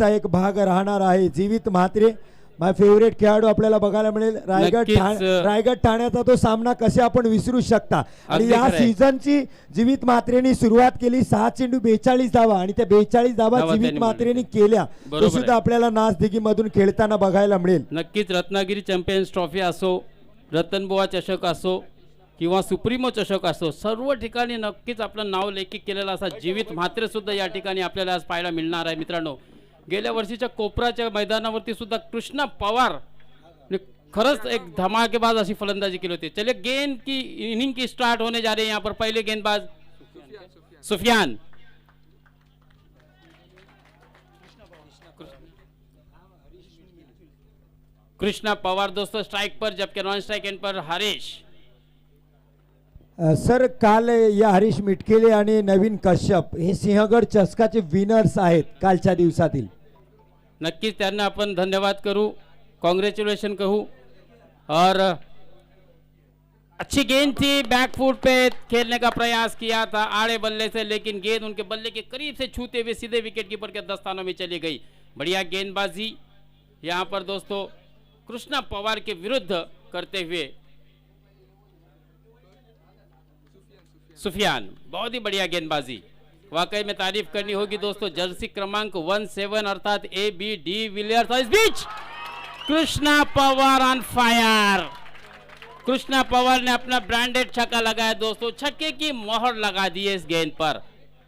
स्पर्धेचा एक भाग राहणार आहे। जीवित म्हात्रे माय फेवरेट खेळाडू आपल्याला बघायला मिळेल। रायगड ठाण्याचा तो सामना कसे आपण विसरू शकता। आणि या सीझनची जीवित म्हात्रेंनी सुरुवात केली 6 चेंडू 42 धावा आणि त्या 42 धावा जीवित म्हात्रेंनी केल्या, तो सुद्धा आपल्याला नासदिगी मधून खेळताना बघायला मिळेल। नक्कीच रत्नागिरी चॅम्पियन्स ट्रॉफी असो, रतनबुवा चषक असो किंवा सुप्रीमो चषक असो, सर्व ठिकाणी नक्कीच आपलं नाव लौकिक केलेला असा जीवित म्हात्रे सुद्धा या ठिकाणी आपल्याला आज पाहायला मिळणार आहे। मित्रांनो, गेल्या वर्षीच्या कोपराच्या मैदानावरती सुद्धा कृष्णा पवार ने खरंच एक धमाकेबाज अशी फलंदाजी केली होती। चलिए गेंद की इनिंग की स्टार्ट होने जा रही है। यहाँ पर पहले गेंदबाज सुफियान, कृष्णा पवार दोस्तों स्ट्राइक पर, जबकि नॉन स्ट्राइक एंड पर हरीश। सर काल या हरीश मिटकेले आणि नवीन कश्यप हे सिंहगड चषकाचे विनर्स आहेत कालच्या दिवसातील। नक्कीच त्यांना आपण धन्यवाद करू, कांग्रेचुलेशन कहूँ। और अच्छी गेंद थी, बैक फुट पे खेलने का प्रयास किया था आड़े बल्ले से, लेकिन गेंद उनके बल्ले के करीब से छूते हुए सीधे विकेट कीपर के दस्तानों में चली गई। बढ़िया गेंदबाजी यहाँ पर दोस्तों कृष्णा पवार के विरुद्ध करते हुए सुफियान, बहुत ही बढ़िया गेंदबाजी, वाकई में तारीफ करनी होगी दोस्तों। जर्सी क्रमांक 17 अर्थात ABD Villiers. Is beach Krishna Pawar on fire. Krishna Pawar ने अपना ब्रांडेड छक्का लगाया दोस्तों, छक्के की मोहर लगा दी है इस गेंद पर।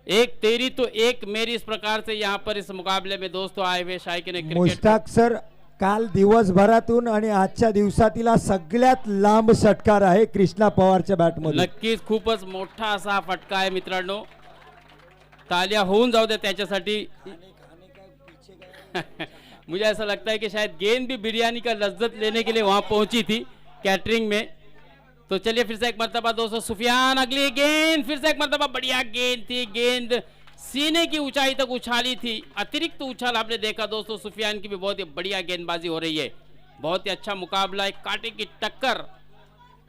एक तेरी तो एक मेरी, इस प्रकार से यहाँ पर इस मुकाबले में दोस्तों आए हुए शायकीन क्रिकेट। मुश्ताक सर, काल दिवसभरातून आणि आजच्या दिवसातील सगळ्यात लांब षटकार आहे कृष्णा पवारच्या बॅटमध्ये। नक्कीच खूपच मोठा असा फटका आहे मित्रांनो, तालियां होऊन जाऊ दे त्याच्यासाठी। मुझे ऐसा लगता है कि शायद गेंद भी बिरयानी का लज्जत लेने के लिए वहां पहुंची थी कैटरिंग में। तो चलिए फिर से एक मरतबा दोस्तों सुफियान, अगली गेंद फिर से एक मरतबा, बढ़िया गेंद थी, गेंद सीने की ऊंचाई तक उछाली थी, अतिरिक्त उछाल आपने देखा दोस्तों। सुफियान की भी बहुत ही बढ़िया गेंदबाजी हो रही है, बहुत ही अच्छा मुकाबला, एक कांटे की टक्कर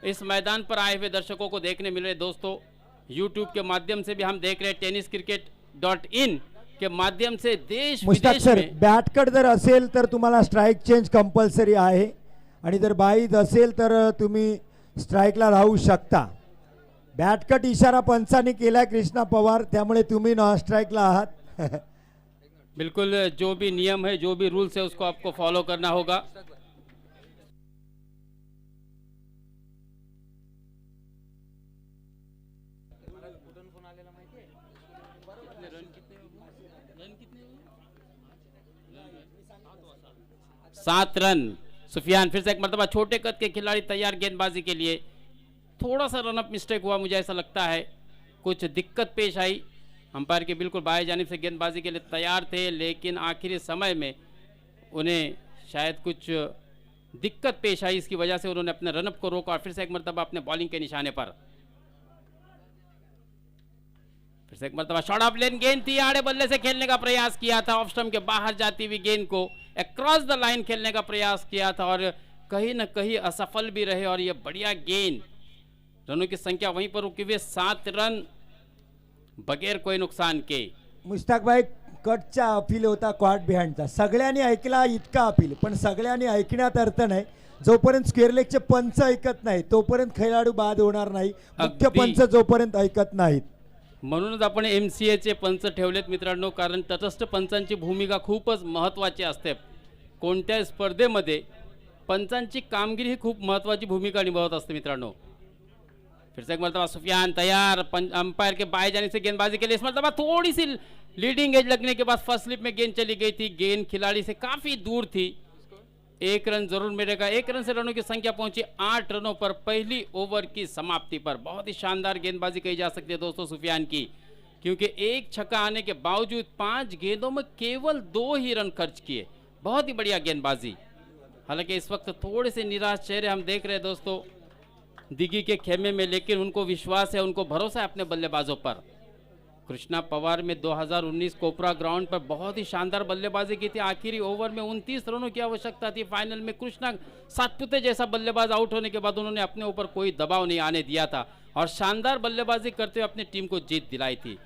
इस मैदान पर आए हुए दर्शकों को देखने मिल रहे दोस्तों। यूट्यूब के माध्यम से भी हम देख रहे हैं, tenniscricket.in के माध्यम से देश विदेश में। बॅटकट जर असेल तर तुम्हाला स्ट्राइक चेंज कंपल्सरी आहे आणि जर बाईद असेल तर तुम्ही स्ट्राइकला राहू शकता। बॅटकट इशारा पंचांनी केला कृष्णा पवार, त्यामुळे तुम्ही नॉन स्ट्राइकला आहात। बिल्कुल, जो भी नियम है, जो भी रूल्स है, उसको आपको फॉलो करना होगा। सात रन। सुफियान फिर से एक मरतबा, छोटे कद के खिलाड़ी तैयार गेंदबाजी के लिए। थोड़ा सा रनअप मिस्टेक हुआ, मुझे ऐसा लगता है कुछ दिक्कत पेश आई। अंपायर के बिल्कुल बाएं जानिब से गेंदबाजी के लिए तैयार थे, लेकिन आखिरी समय में उन्हें शायद कुछ दिक्कत पेश आई, इसकी वजह से उन्होंने अपने रनअप को रोका और फिर से एक मरतबा अपने बॉलिंग के निशाने पर। फिर से एक मरतबा शॉर्ट ऑफ लेन गेंद थी, आड़े बल्ले से खेलने का प्रयास किया था, ऑफ स्टंप के बाहर जाती हुई गेंद को अक्रॉस द लाइन खेलने का प्रयास किया था और कहीं न कहीं असफल भी रहे। और ये बढ़िया गेंद, रनों की संख्या वहीं पर रुकी हुई, 7 रन बगैर कोई नुकसान के। मुश्ताक भाई, कटचा अपील होता क्वार्ट बिहाइंडचा, सगळ्यांनी ऐकला इतका अपील, पण सगळ्यांनी ऐकण्यात अर्थ नाही। जोपर्यंत स्क्वेअर लेगचे पंच ऐकत नाही तोपर्यंत खेळाडू बाद होणार नाही, मुख्य पंच जोपर्यंत ऐकत नाहीत। म्हणूनच आपण MCA चे पंच ठेवलेत मित्रांनो, कारण तटस्थ पंचांची भूमिका खूपच महत्त्वाची असते। कोणत्याही स्पर्धेमध्ये पंचांची कामगिरी ही खूप महत्त्वाची भूमिका निभावत असते मित्रांनो। फिर से एक मरतबा सुफियान तैयार, अंपायर के बाएं जाने से गेंदबाजी के लिए। इस मरतबा थोड़ी सी लीडिंग एज लगने के बाद फर्स्ट स्लिप में गेंद चली गई थी, गेंद खिलाड़ी से काफी दूर थी। 1 रन जरूर मिलेगा। 1 रन से रनों की संख्या पहुंची 8 रनों पर पहली ओवर की समाप्ति पर। बहुत ही शानदार गेंदबाजी कही जा सकती है दोस्तों सुफियान की, क्योंकि एक छक्का आने के बावजूद 5 गेंदों में केवल 2 ही रन खर्च किए। बहुत ही बढ़िया गेंदबाजी। हालांकि इस वक्त थोड़े से निराश चेहरे हम देख रहे हैं दोस्तों दिघी के खेमे में, लेकिन उनको विश्वास है, उनको भरोसा है अपने बल्लेबाजों पर। कृष्णा पवार में 2019 कोपरा ग्राउंड पर बहुत ही शानदार बल्लेबाजी की थी। आखिरी ओवर में 29 रनों की आवश्यकता थी। फाइनल में कृष्णा सातपुते जैसा बल्लेबाज आउट होने के बाद उन्होंने अपने ऊपर कोई दबाव नहीं आने दिया था और शानदार बल्लेबाजी करते हुए अपनी टीम को जीत दिलाई थी।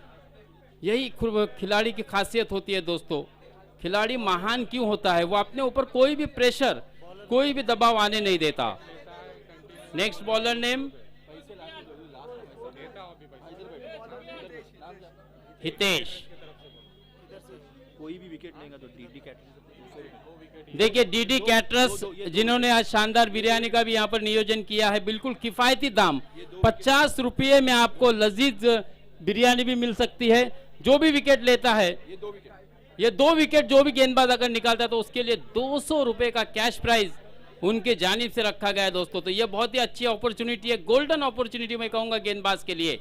यही खिलाड़ी की खासियत होती है दोस्तों, खिलाड़ी महान क्यों होता है? वो अपने ऊपर कोई भी प्रेशर, कोई भी दबाव आने नहीं देता। Next bowler name Hitesh. कोई भी विकेट लेगा तो डीडी कैटरस। देखिए डीडी कैटरस जिन्होंने आज शानदार बिरयानी का भी यहाँ पर नियोजन किया है, बिल्कुल किफायती दाम, 50 रुपये में आपको लजीज बिरयानी भी मिल सकती है। जो भी विकेट लेता है, ये 2 विकेट जो भी गेंदबाज अगर निकालता है तो उसके लिए 200 रुपए का कैश प्राइज उनके जानिब से रखा गया है दोस्तों। तो ये बहुत ही अच्छी अपॉर्चुनिटी है, गोल्डन अपॉर्चुनिटी मैं कहूंगा गेंदबाज के लिए।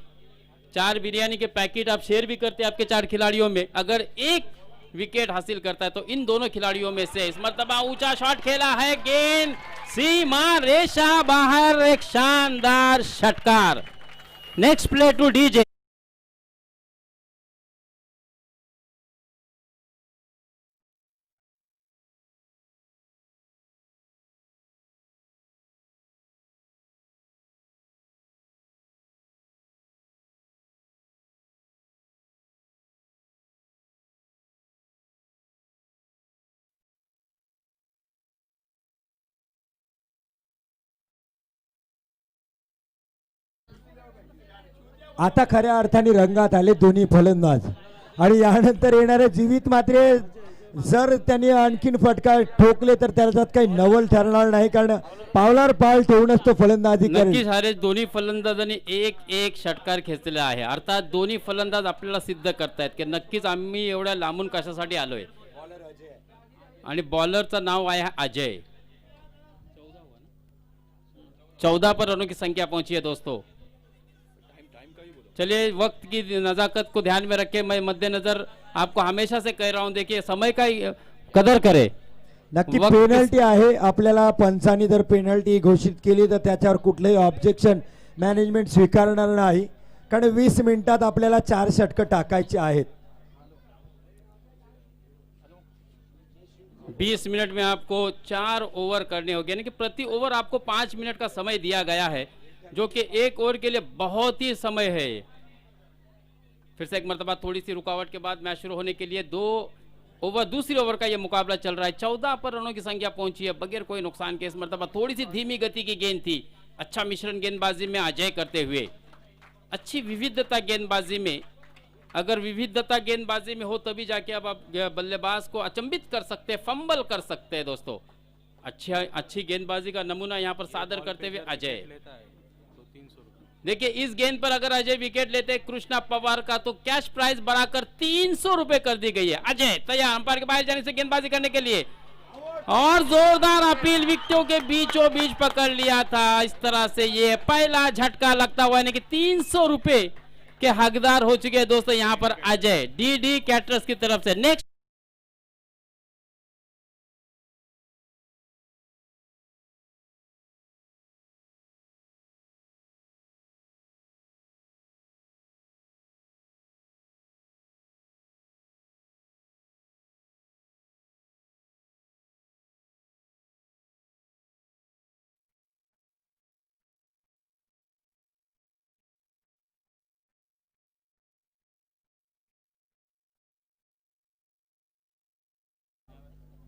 4 बिरयानी के पैकेट आप शेयर भी करते हैं आपके 4 खिलाड़ियों में। अगर एक विकेट हासिल करता है तो इन दोनों खिलाड़ियों में से इस मर्तबा ऊंचा शॉट खेला है, गेंद सीमा रेशा बाहर, एक शानदार षटकार। Next play two DJ. आता खऱ्या अर्थाने रंगात आले दोन्ही फलंदाज आणि यानंतर येणारे जीवित मात्रे जर त्यांनी आणखीन फटका ठोकले तर त्याच्यात काही नवल ठरणार नाही, कारण पावलावर पाऊल ठेवूनच तो फलंदाजी करेल। नक्कीच हारे दोन्ही फलंदाजांनी एक षटकार खेचलेला आहे। अर्थात दोन्ही फलंदाज आपल्याला सिद्ध करतायत की नक्कीच आम्ही एवढ्या लांबून कशासाठी आलोय। आणि बॉलरचं नाव आहे अजय। 14 पर रनों की संख्या पहुंची है दोस्तों। चलिए वक्त की नजाकत को ध्यान में रखे, मैं मद्देनजर आपको हमेशा से कह रहा हूं, देखिए समय का कदर करे। नक्की पेनल्टी आहे, आपल्याला पंचांनी जर पेनल्टी घोषित केली तर त्याच्यावर कुठलेही ऑब्जेक्शन मॅनेजमेंट स्वीकारणार नाही, कारण 20 मिनिटात आपल्याला 4 षटकं टाकायची आहेत। 20 मिनट में आपको 4 ओवर करने होंगे, यानी कि प्रति ओवर आपको 5 मिनट का समय दिया गया है, जो कि 1 ओवर के लिए बहुत ही समय है। फिर से एक मरतबा थोड़ी सी रुकावट के बाद मैच शुरू होने के लिए 2 ओवर दूसरी ओवर का ये मुकाबला चल रहा है। 14 पर रनों की संख्या पहुंची है बगैर कोई नुकसान के। इस मरतबा थोड़ी सी धीमी गति की गेंद थी, अच्छा मिश्रण गेंदबाजी में अजय करते हुए, अच्छी विविधता गेंदबाजी में। अगर विविधता गेंदबाजी में हो तभी जाके अब आप बल्लेबाज को अचंभित कर सकते हैं, फंबल कर सकते हैं दोस्तों। अच्छी गेंदबाजी का नमूना यहाँ पर सादर करते हुए अजय। देखिए इस गेंद पर अगर अजय विकेट लेते कृष्णा पवार का तो कैश प्राइस बढ़ाकर 300 रुपए कर दी गई है। अजय तैयार अंपायर के बाहर जाने से गेंदबाजी करने के लिए, और जोरदार अपील, विकेटों के बीचों बीच पकड़ लिया था। इस तरह से ये पहला झटका लगता हुआ, यानी कि 300 रुपए के हकदार हो चुके हैं दोस्तों यहाँ पर अजय डीडी कैटरस की तरफ से। Next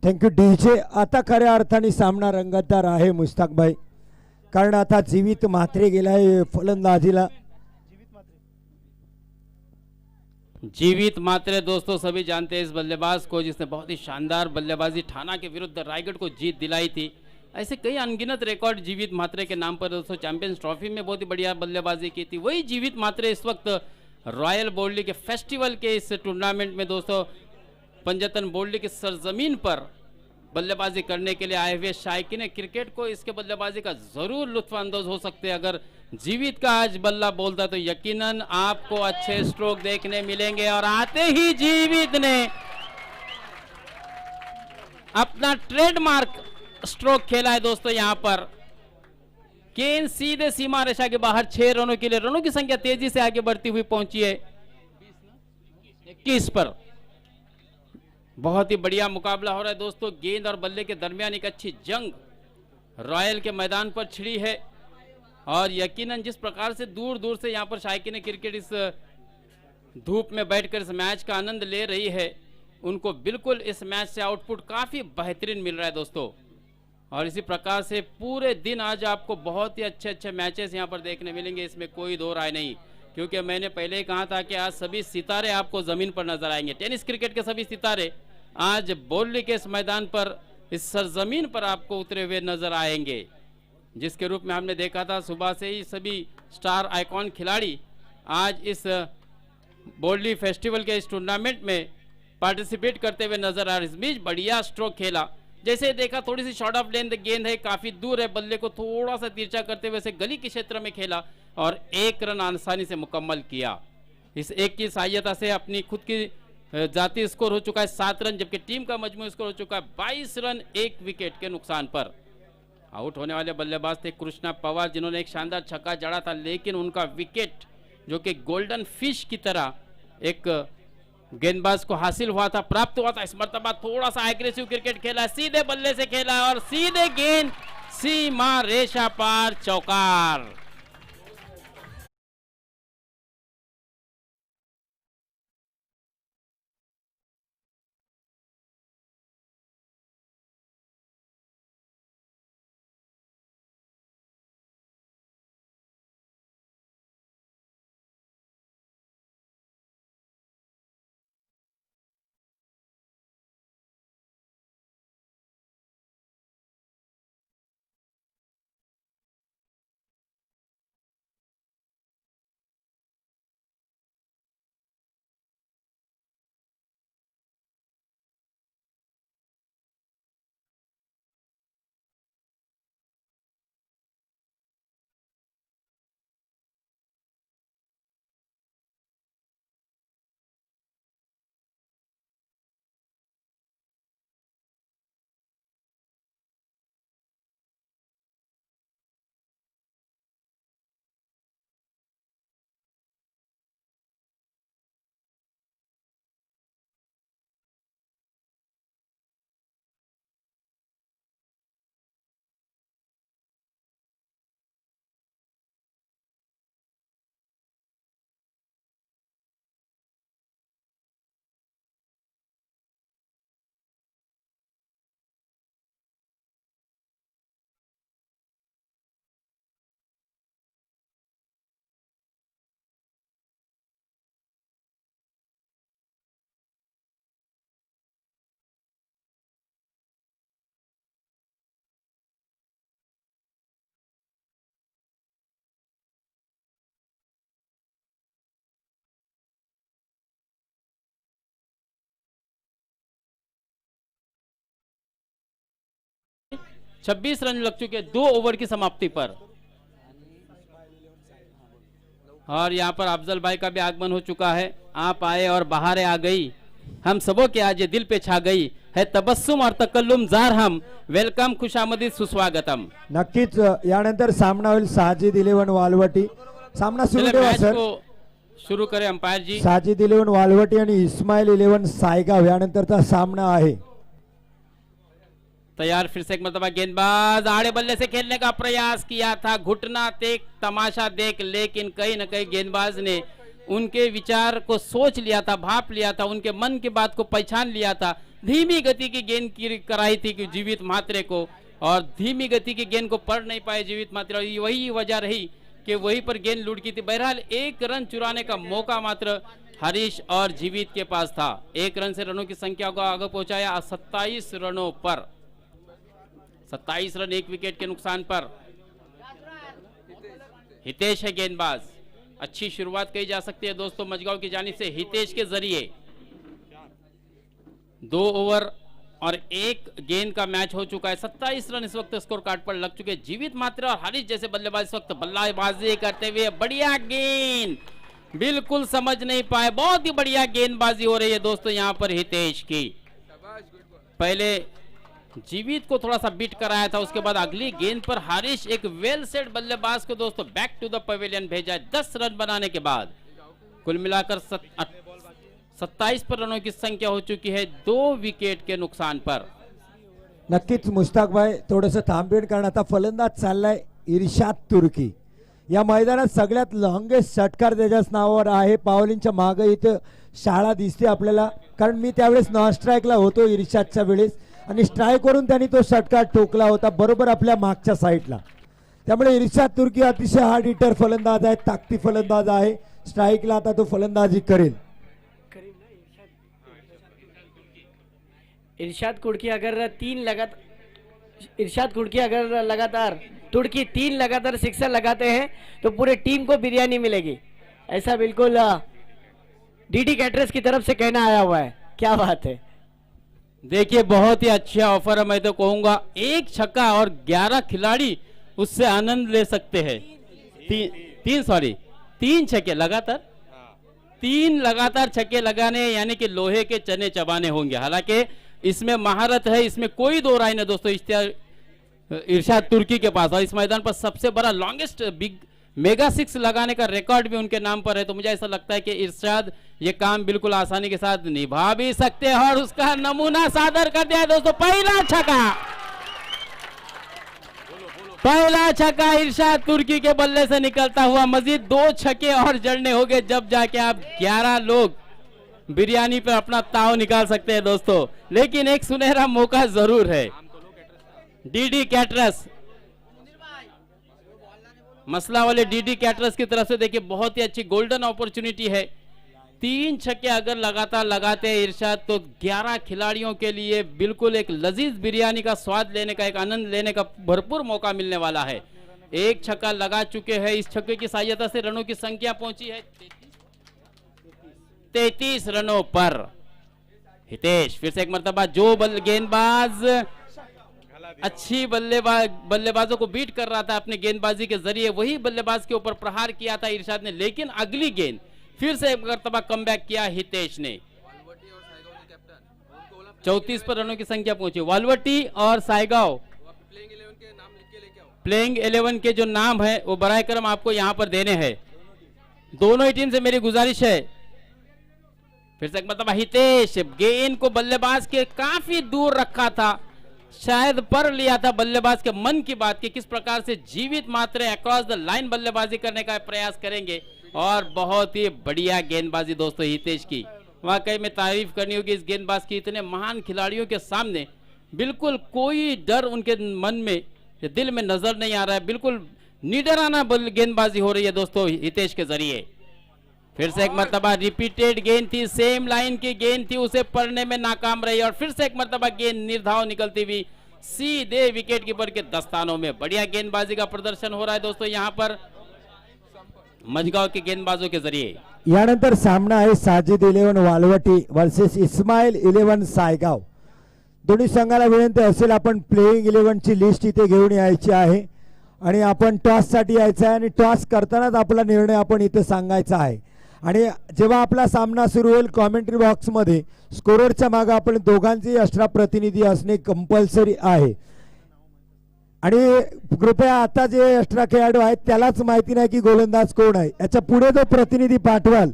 thank you DJ. आता खऱ्या अर्थाने सामना रंगतदार आहे मुश्ताक भाई, कारण आता जीवित म्हात्रे गेलाय फलंदाजीला। जीवित मात्रे दोस्तों सभी जानते हैं इस बल्लेबाज को, जिसने बहुत ही शानदार बल्लेबाजी ठाणा के विरुद्ध रायगढ़ को जीत दिलाई थी। ऐसे कई अनगिनत रिकॉर्ड जीवित मात्रे के नाम पर दोस्तों। चैंपियंस ट्रॉफी में बहुत ही बढ़िया बल्लेबाजी की थी। वही जीवित मात्रे इस वक्त रॉयल बोल्डी के फेस्टिवल के इस टूर्नामेंट में दोस्तों पंजतन बोल्डी की सरजमीन पर बल्लेबाजी करने के लिए आए हुए शायकीन क्रिकेट को इसके बल्लेबाजी का जरूर लुत्फानंदोज हो सकते हैं। अगर जीवित का आज बल्ला बोलता तो यकीनन आपको अच्छे स्ट्रोक देखने मिलेंगे। और आते ही जीवित ने अपना ट्रेडमार्क स्ट्रोक खेला है दोस्तों। यहां पर गेंद सीधे सीमा रेखा के बाहर 6 रनों के लिए, रनों की संख्या तेजी से आगे बढ़ती हुई पहुंची है 21 पर। बहुत ही बढ़िया मुकाबला हो रहा है दोस्तों। गेंद और बल्ले के दरमियान एक अच्छी जंग रॉयल के मैदान पर छिड़ी है। और यकीनन जिस प्रकार से दूर दूर से यहाँ पर शायकीन क्रिकेट इस धूप में बैठकर इस मैच का आनंद ले रही है, उनको बिल्कुल इस मैच से आउटपुट काफ़ी बेहतरीन मिल रहा है दोस्तों। और इसी प्रकार से पूरे दिन आज आपको बहुत ही अच्छे अच्छे मैचेस यहाँ पर देखने मिलेंगे, इसमें कोई दो राय नहीं। क्योंकि मैंने पहले ही कहा था कि आज सभी सितारे आपको ज़मीन पर नजर आएंगे। टेनिस क्रिकेट के सभी सितारे आज बोर्ली के इस मैदान पर, इस सरजमीन पर आपको उतरे हुए नजर आएंगे, जिसके रूप में हमने देखा था सुबह से ही सभी स्टार आइकॉन खिलाड़ी आज इस बोर्ली फेस्टिवल के इस टूर्नामेंट में पार्टिसिपेट करते हुए नजर आ रहे। इस बीच बढ़िया स्ट्रोक खेला, जैसे देखा थोड़ी सी शॉर्ट ऑफ लेंथ गेंद है, काफी दूर है, बल्ले को थोड़ा सा तिरछा करते हुए से गली के क्षेत्र में खेला और 1 रन आसानी से मुकम्मल किया। इस एक की सहायता से अपनी खुद की जाती स्कोर हो चुका है 7 रन, जबकि टीम का मजमू स्कोर हो चुका है 22 रन 1 विकेट के नुकसान पर। आउट होने वाले बल्लेबाज थे कृष्णा पवार, जिन्होंने एक शानदार छक्का जड़ा था, लेकिन उनका विकेट जो कि गोल्डन फिश की तरह एक गेंदबाज को हासिल हुआ था, प्राप्त हुआ था। इस मर्तबा थोड़ा सा एग्रेसिव क्रिकेट खेला, सीधे बल्ले से खेला और सीधे गेंद सीमा रेशा पार, चौकार। छब्बीस रन लग चुके 2 ओवर की समाप्ति पर। और यहाँ पर अफजल भाई का भी आगमन हो चुका है। आप आए और बहारें आ गई, हम सबों के आज ये दिल पे छा गई है, तबस्सुम और तकल्लुम जार हम, वेलकम, खुशामदीद, सुस्वागतम। नक्कीच यानंतर सामना होईल साजिद 11 वालवटी। सामना सुरू ठेवा सर, शुरू करें अंपायर जी। साजिद 11 वालवटी आणि इस्माइल 11 सायगाव यानंतरचा सामना आहे। तैयार, फिर से एक मरतबा गेंदबाज आड़े बल्ले से खेलने का प्रयास किया था, घुटना देख तमाशा देख, लेकिन कहीं न कहीं गेंदबाज ने उनके विचार को सोच लिया था, भाप लिया था, उनके मन की बात को पहचान लिया था। धीमी गति की गेंद की कराई थी कि जीवित म्हात्रे को, और धीमी गति की गेंद को पढ़ नहीं पाए जीवित म्हात्रे, और वही वजह रही कि वहीं पर गेंद लुढ़की थी। बहरहाल 1 रन चुराने का मौका मात्र हरीश और जीवित के पास था। 1 रन से रनों की संख्या को आगे पहुंचाया 27 रनों पर। 27 रन 1 विकेट के नुकसान पर। हितेश है गेंदबाज, अच्छी शुरुआत कही जा सकती है दोस्तों मजगांव की जानिब से हितेश के जरिए। 2 ओवर और 1 गेंद का मैच हो चुका है। 27 रन इस वक्त स्कोर कार्ड पर लग चुके। जीवित मात्रा और हरीश जैसे बल्लेबाज इस वक्त बल्लेबाजी करते हुए, बढ़िया गेंद, बिल्कुल समझ नहीं पाए, बहुत ही बढ़िया गेंदबाजी हो रही है दोस्तों यहाँ पर हितेश की। पहले जीवित को थोड़ा सा बीट कराया था, उसके बाद अगली गेंद पर हरीश एक वेल सेट बल्लेबाज को दोस्तों बैक टू द पवेलियन भेजा है 10 रन बनाने के बाद। कुल मिलाकर 27 पर रनों की संख्या हो चुकी है 2 विकेट के नुकसान पर। नक्कीच मुश्ताक भाई थोडस थांबेण, कारण आता फलंदाज चाललाय इर्शाद तुर्की। या मैदानात सगळ्यात लॉंगेस्ट षटकार त्याच्याच नावावर आहे। पावलींच्या मागे इथं शाळा दिसते आपल्याला, कारण मी त्यावेळेस नॉन स्ट्राईकला होतो इर्शादच्या वेळेस आणि स्ट्राईक वरून त्यांनी तो षटकार ठोकला होता बरोबर आपल्या मागच्या साईडला. त्यामुळे इर्शाद तुर्की अतिशय हार्ड हिटर फलंदाज आहे, ताकदी फलंदाज आहे. स्ट्राईकला आता तो फलंदाजी करेल. इरशाद कुर्की अगर लगातार तुर्की 3 लगातार सिक्सर लगाते हैं तो पूरे टीम को बिरयानी मिलेगी, ऐसा बिल्कुल डीडी कैटरर्स की तरफ से कहना आया हुआ है. क्या बात है. देखिए बहुत ही अच्छा ऑफर है, मैं तो कहूंगा 1 छक्का और 11 खिलाड़ी उससे आनंद ले सकते हैं. 3 छक्के लगातार, 3 लगातार छक्के लगाने यानी कि लोहे के चने चबाने होंगे. हालांकि इसमें महारत है, इसमें कोई दो राय नहीं दोस्तों इरशाद तुर्की के पास. और इस मैदान पर सबसे बड़ा लॉन्गेस्ट बिग मेगा 6 लगाने का रिकॉर्ड भी उनके नाम पर है. तो मुझे ऐसा लगता है कि इरशाद ये काम बिल्कुल आसानी के साथ निभा भी सकते हैं और उसका नमूना सादर कर दिया दोस्तों. पहला छक्का इरशाद तुर्की के बल्ले से निकलता हुआ. मजीद 2 छक्के और जड़ने होंगे जब जाके आप 11 लोग बिरयानी पर अपना ताव निकाल सकते हैं दोस्तों. लेकिन एक सुनहरा मौका जरूर है. डीडी कैटरर्स मसला वाले डीडी कैटरर्स की तरफ से देखिए बहुत ही अच्छी गोल्डन अपॉर्चुनिटी है. 3 छक्के अगर लगातार लगाते हैं इरशाद तो 11 खिलाड़ियों के लिए बिल्कुल एक लजीज बिरयानी का स्वाद लेने का, एक आनंद लेने का भरपूर मौका मिलने वाला है. 1 छक्का लगा चुके हैं. इस छक्के की सहायता से रनों की संख्या पहुंची है 33 रनों पर. हितेश फिर से एक मर्तबा जो गेंदबाज अच्छी बल्लेबाजों को बीट कर रहा था अपने गेंदबाजी के जरिए, वही बल्लेबाज के ऊपर प्रहार किया था इरशाद ने. लेकिन अगली गेंद फिर से एक मर्तबा कमबैक किया हितेश ने. 34 पर रनों की संख्या पहुंची. वालवटी और सायगांव प्लेइंग 11 के जो नाम है वो बराए करम आपको यहां पर देने हैं. दोनों ही टीम से मेरी गुजारिश है. फिर से एक मर्तबा हितेश गेंद को बल्लेबाज के काफी दूर रखा था, शायद पर लिया था बल्लेबाज के मन की बात कि किस प्रकार से जीवित मात्रा अक्रॉस द लाइन बल्लेबाजी करने का प्रयास करेंगे. और बहुत ही बढ़िया गेंदबाजी दोस्तों हितेश की. वाकई में तारीफ करनी होगी इस गेंदबाज की. इतने महान खिलाड़ियों के सामने बिल्कुल कोई डर उनके मन में दिल में नजर नहीं आ रहा है. बिल्कुल निडराना गेंदबाजी हो रही है दोस्तों हितेश के जरिए. फिर से एक मर्तबा रिपीटेड गेंद थी, सेम लाइन की गेंद थी, उसे पढ़ने में नाकाम रही. और फिर से एक मर्तबा गेंद निर्धाव निकलती हुई सीधे विकेट कीपर के दस्तानों में. बढ़िया गेंदबाजी का प्रदर्शन हो रहा है दोस्तों यहाँ पर मझगांव के गेंदबाजों के जरिए. यानंतर सामना आहे साजिद 11 वालवटी वर्सेस इस्माइल 11 सायगाव. दोन्ही संघाला विनंती असेल आपण प्लेइंग 11 ची लिस्ट इथे घेऊन यायची आहे आणि आपण टॉस साठी यायचं आहे आणि टॉस करतानाच आपला निर्णय आपण इथे सांगायचा आहे. आणि जेव्हा आपला सामना सुरू होईल कॉमेंट्री बॉक्समध्ये स्कोररच्या मागे आपण दोघांचे एक्स्ट्रा प्रतिनिधी असणे कंपल्सरी आहे. आणि कृपया आता जे एक्स्ट्रा खेळाडू आहेत त्यालाच माहिती नाही की गोलंदाज कोण आहे. याच्या पुढे जो प्रतिनिधी पाठवाल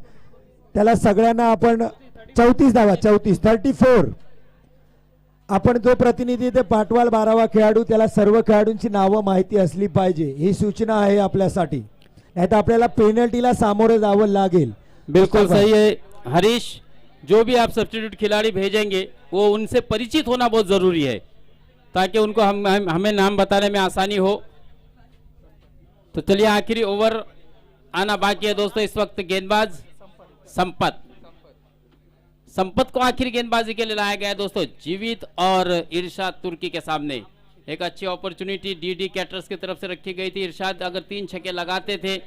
त्याला सगळ्यांना आपण 34 आपण जो प्रतिनिधी ते पाठवाल 12वा खेळाडू त्याला सर्व खेळाडूंची नावं माहिती असली पाहिजे. ही सूचना आहे आपल्यासाठी, नहीं तो आपल्याला पेनल्टीला सामोरे जावं लागेल. बिल्कुल सही है हरीश. जो भी आप सब्स्टिट्यूट खिलाड़ी भेजेंगे वो उनसे परिचित होना बहुत जरूरी है ताकि उनको हमें नाम बताने में आसानी हो. तो चलिए आखिरी ओवर आना बाकी है दोस्तों. इस वक्त गेंदबाज संपत को आखिरी गेंदबाजी के लिए लाया गया है दोस्तों. जीवित और इरशाद तुर्की के सामने एक अच्छी अपॉर्चुनिटी डीडी कैटरर्स की तरफ से रखी गई थी. इरशाद अगर 3 छक्के लगाते थे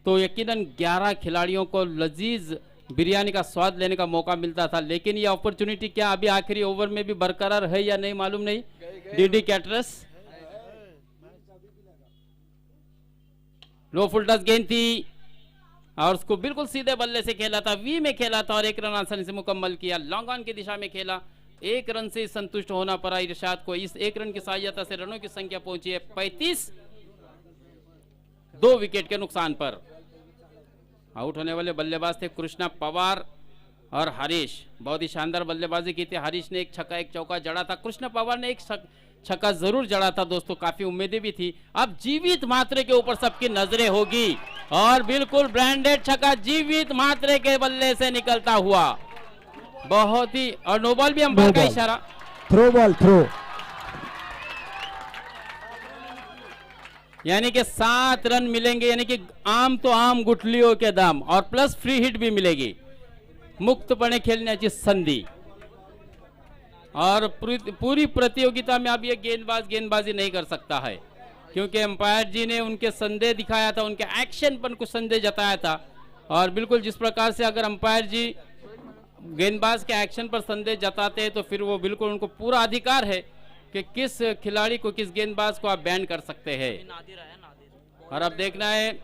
तो यकीनन 11 खिलाड़ियों को लजीज बिरयानी का स्वाद लेने का मौका मिलता था. लेकिन ये अपॉर्चुनिटी क्या अभी आखिरी ओवर में भी बरकरार है या नहीं मालूम नहीं. डीडी कैटरर्स लो फुल टच गेंद थी और उसको बिल्कुल सीधे बल्ले से खेला था, वी में खेला था और 1 रन आसानी से मुकम्मल किया. लॉन्ग ऑन की दिशा में खेला, 1 रन से संतुष्ट होना पड़ा इरशाद को. इस 1 रन की सहायता से रनों की संख्या पहुंची है 35. 2 विकेट के नुकसान पर आउट होने वाले बल्लेबाज थे कृष्णा पवार और हरीश. बहुत ही शानदार बल्लेबाजी की थी. हरीश ने 1 छक्का 1 चौका जड़ा था. कृष्णा पवार ने 1 छक्का जरूर जड़ा था दोस्तों. काफी उम्मीदें भी थी. अब जीवित मात्रे के ऊपर सबकी नजरें होगी और बिल्कुल ब्रांडेड छक्का जीवित मात्रे के बल्ले से निकलता हुआ बहुत ही, और नो बॉल भी अंपायर का इशारा। Throw ball, throw. यानी कि 7 रन मिलेंगे, यानी कि आम तो आम गुठलियों के दाम, और प्लस फ्री हिट भी मिलेगी, मुक्तपणे खेलण्याची संधि। और पूरी प्रतियोगिता में अब ये गेंदबाजी नहीं कर सकता है, क्योंकि अंपायर जी ने उनके संदेह दिखाया था, उनके एक्शन पर कुछ संदेह जताया था। और बिल्कुल जिस प्रकार से अगर अंपायर जी गेंदबाज के एक्शन पर संदेह जताते हैं तो फिर वो बिल्कुल उनको पूरा अधिकार है कि किस खिलाड़ी को, किस गेंदबाज को आप बैन कर सकते हैं। और अब देखना है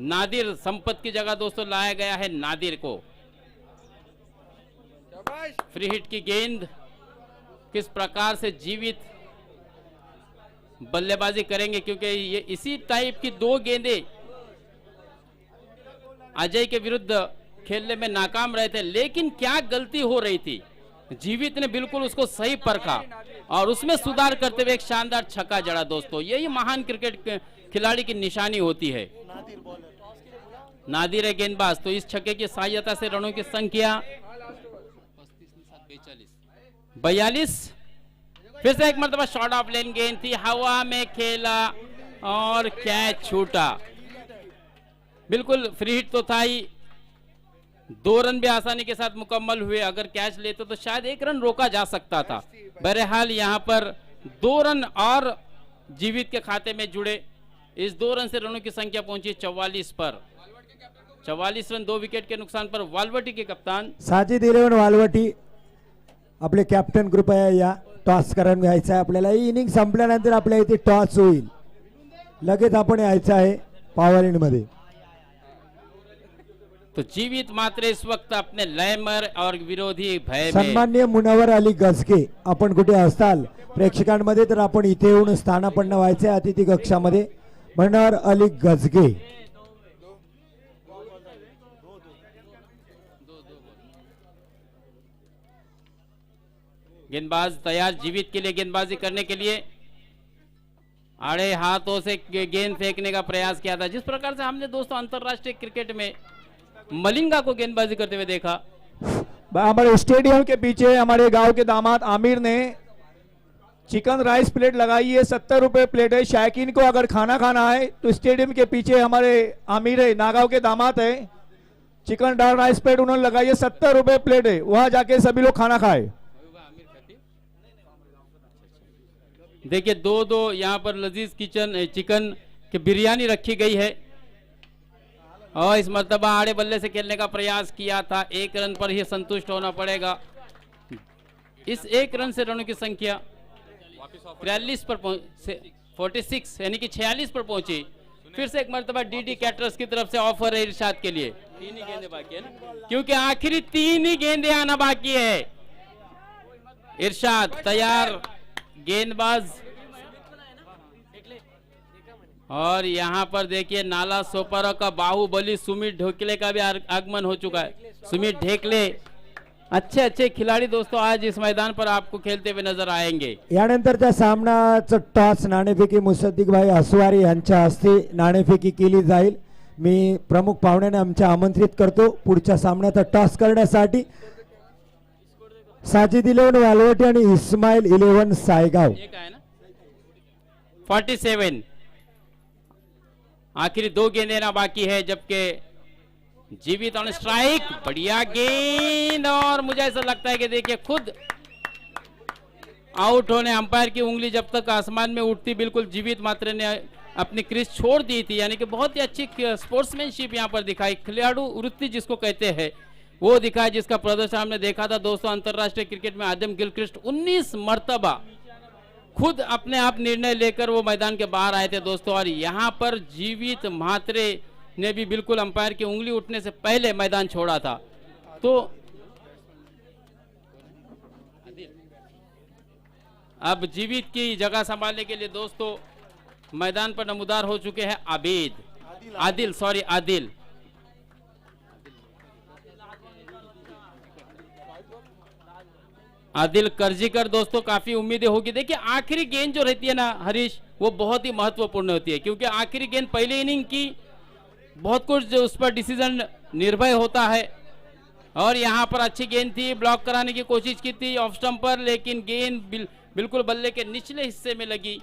नादिर संपत की जगह दोस्तों लाया गया है नादिर को। फ्री हिट की गेंद किस प्रकार से जीवित बल्लेबाजी करेंगे, क्योंकि ये इसी टाइप की 2 गेंदें अजय के विरुद्ध खेलने में नाकाम रहे थे। लेकिन क्या गलती हो रही थी, जीवित ने बिल्कुल उसको सही परखा और उसमें सुधार करते हुए एक शानदार छक्का जड़ा दोस्तों। यही महान क्रिकेट खिलाड़ी की निशानी होती है। नादिर है गेंदबाज, तो इस छक्के की सहायता से रनों की संख्या 42। फिर से एक मरतबा शॉर्ट ऑफ लेन गेंद थी, हवा में खेला और कैच छूटा। बिल्कुल फ्री हिट तो था ही, 2 रन भी आसानी के साथ मुकम्मल हुए। अगर कैच लेते तो शायद 1 रन रोका जा सकता था। बहरहाल यहाँ पर 2 रन और जीवित के खाते में जुड़े। इस 2 रन से रनों की संख्या पहुंची 44 पर। 44 रन 2 विकेट के नुकसान पर वालवटी के कप्तान साजिद 11 वालवटी आपले कॅप्टन कृपया या, टॉस करून घ्यायचा आहे आपल्याला। ही इनिंग संपल्यानंतर आपल्या इथे टॉस होईल, लगेच आपण यायचं आहे पॉवर इनिंग मध्ये। तो जीवित मात्र इस वक्त अपने लयमर और विरोधी भय में। सन्माननीय मुनव्वर अली गजगे, आपण कुठे असताल प्रेक्षकांमध्ये तर आपण इथे येऊन स्थानापन्न व्हायचे अतिथी कक्षामध्ये। मुनव्वर अली गजगे गेंदबाज तैयार जीवित के लिए गेंदबाजी करने के लिए। आड़े हाथों से गेंद फेंकने का प्रयास किया था, जिस प्रकार से हमने दोस्तों अंतरराष्ट्रीय क्रिकेट में मलिंगा को गेंदबाजी करते हुए देखा। हमारे स्टेडियम के पीछे हमारे गांव के दामाद आमिर ने चिकन राइस प्लेट लगाई है, 70 रुपए प्लेट है। शायकीन को अगर खाना खाना है तो स्टेडियम के पीछे हमारे आमिर है, नागांव के दामाद है, चिकन दाल राइस प्लेट उन्होंने लगाई है, 70 रुपए प्लेट है, वहां जाके सभी लोग खाना खाए। देखिए 2-2 यहाँ पर लजीज चिकन की बिरयानी रखी गई है। और इस मर्तबा आड़े बल्ले से खेलने का प्रयास किया था, 1 रन पर ही संतुष्ट होना पड़ेगा। इस 1 रन से रनों की संख्या 43 पर 46 यानी कि 46 पर पहुंची। फिर से एक मर्तबा डीडी कैटरर्स की तरफ से ऑफर है इरशाद के लिए। 3 ही गेंदें बाकी है ना, क्योंकि आखिरी 3 ही गेंदें आना बाकी है। इरशाद तैयार गेंदबाज, और यहाँ पर देखिए नाला सोपारा का बाहुबली सुमित ढोकले का भी आगमन हो चुका है। सुमित ढेकले अच्छे खिलाड़ी दोस्तों आज इस मैदान पर आपको खेलते हुए नजर आएंगे। यानंतरच्या सामनाचं टॉस नाणेफेकी मुसद्दिक भाई असवारी यांच्या हस्ते नाणेफेकी केली जाईल। मी प्रमुख पाहुण्यांना आमच्या आमंत्रित करतो पुढच्या सामन्याचा टॉस करण्यासाठी। साजिद 11 वालवटी आणि इस्माइल 11 सायगाव। 47 आखिरी 2 गेंदें ना बाकी है, जबकि जीवित ऑन स्ट्राइक, बढ़िया गेंद। और मुझे ऐसा लगता है कि देखिए खुद आउट होने अंपायर की उंगली जब तक आसमान में उठती बिल्कुल जीवित मात्र ने अपनी क्रीज छोड़ दी थी। यानी कि बहुत ही अच्छी स्पोर्ट्समैनशिप यहाँ पर दिखाई, खिलाड़ू वृत्ति जिसको कहते हैं वो दिखाया, जिसका प्रदर्शन हमने देखा था दोस्तों अंतरराष्ट्रीय क्रिकेट में। आदम गिलक्रिस्ट 19 मर्तबा खुद अपने आप निर्णय लेकर वो मैदान के बाहर आए थे दोस्तों। और यहाँ पर जीवित म्हात्रे ने भी बिल्कुल अंपायर की उंगली उठने से पहले मैदान छोड़ा था। तो अब जीवित की जगह संभालने के लिए दोस्तों मैदान पर नमूदार हो चुके हैं आदिल आदिल करजीकर। दोस्तों काफी उम्मीदें होगी। देखिए आखिरी गेंद जो रहती है ना हरीश, वो बहुत ही महत्वपूर्ण होती है, क्योंकि आखिरी गेंद पहले इनिंग की बहुत कुछ जो उस पर डिसीजन निर्भय होता है। और यहाँ पर अच्छी गेंद थी, ब्लॉक कराने की कोशिश की थी ऑफ स्टंप पर, लेकिन गेंद बिल्कुल बल्ले के निचले हिस्से में लगी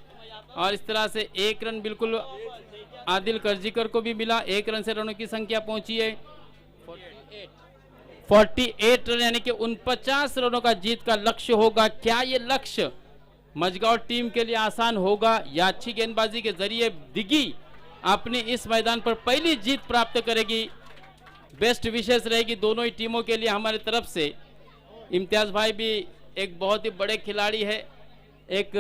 और इस तरह से 1 रन बिल्कुल आदिल करजीकर को भी मिला। 1 रन से रनों की संख्या पहुंची है 48 रन, यानी कि 49 रनों का जीत का लक्ष्य होगा। क्या ये लक्ष्य मजगांव टीम के लिए आसान होगा या अच्छी गेंदबाजी के जरिए दिघी अपनी इस मैदान पर पहली जीत प्राप्त करेगी? बेस्ट विशेष रहेगी दोनों ही टीमों के लिए हमारी तरफ से। इम्तियाज भाई भी एक बहुत ही बड़े खिलाड़ी है, एक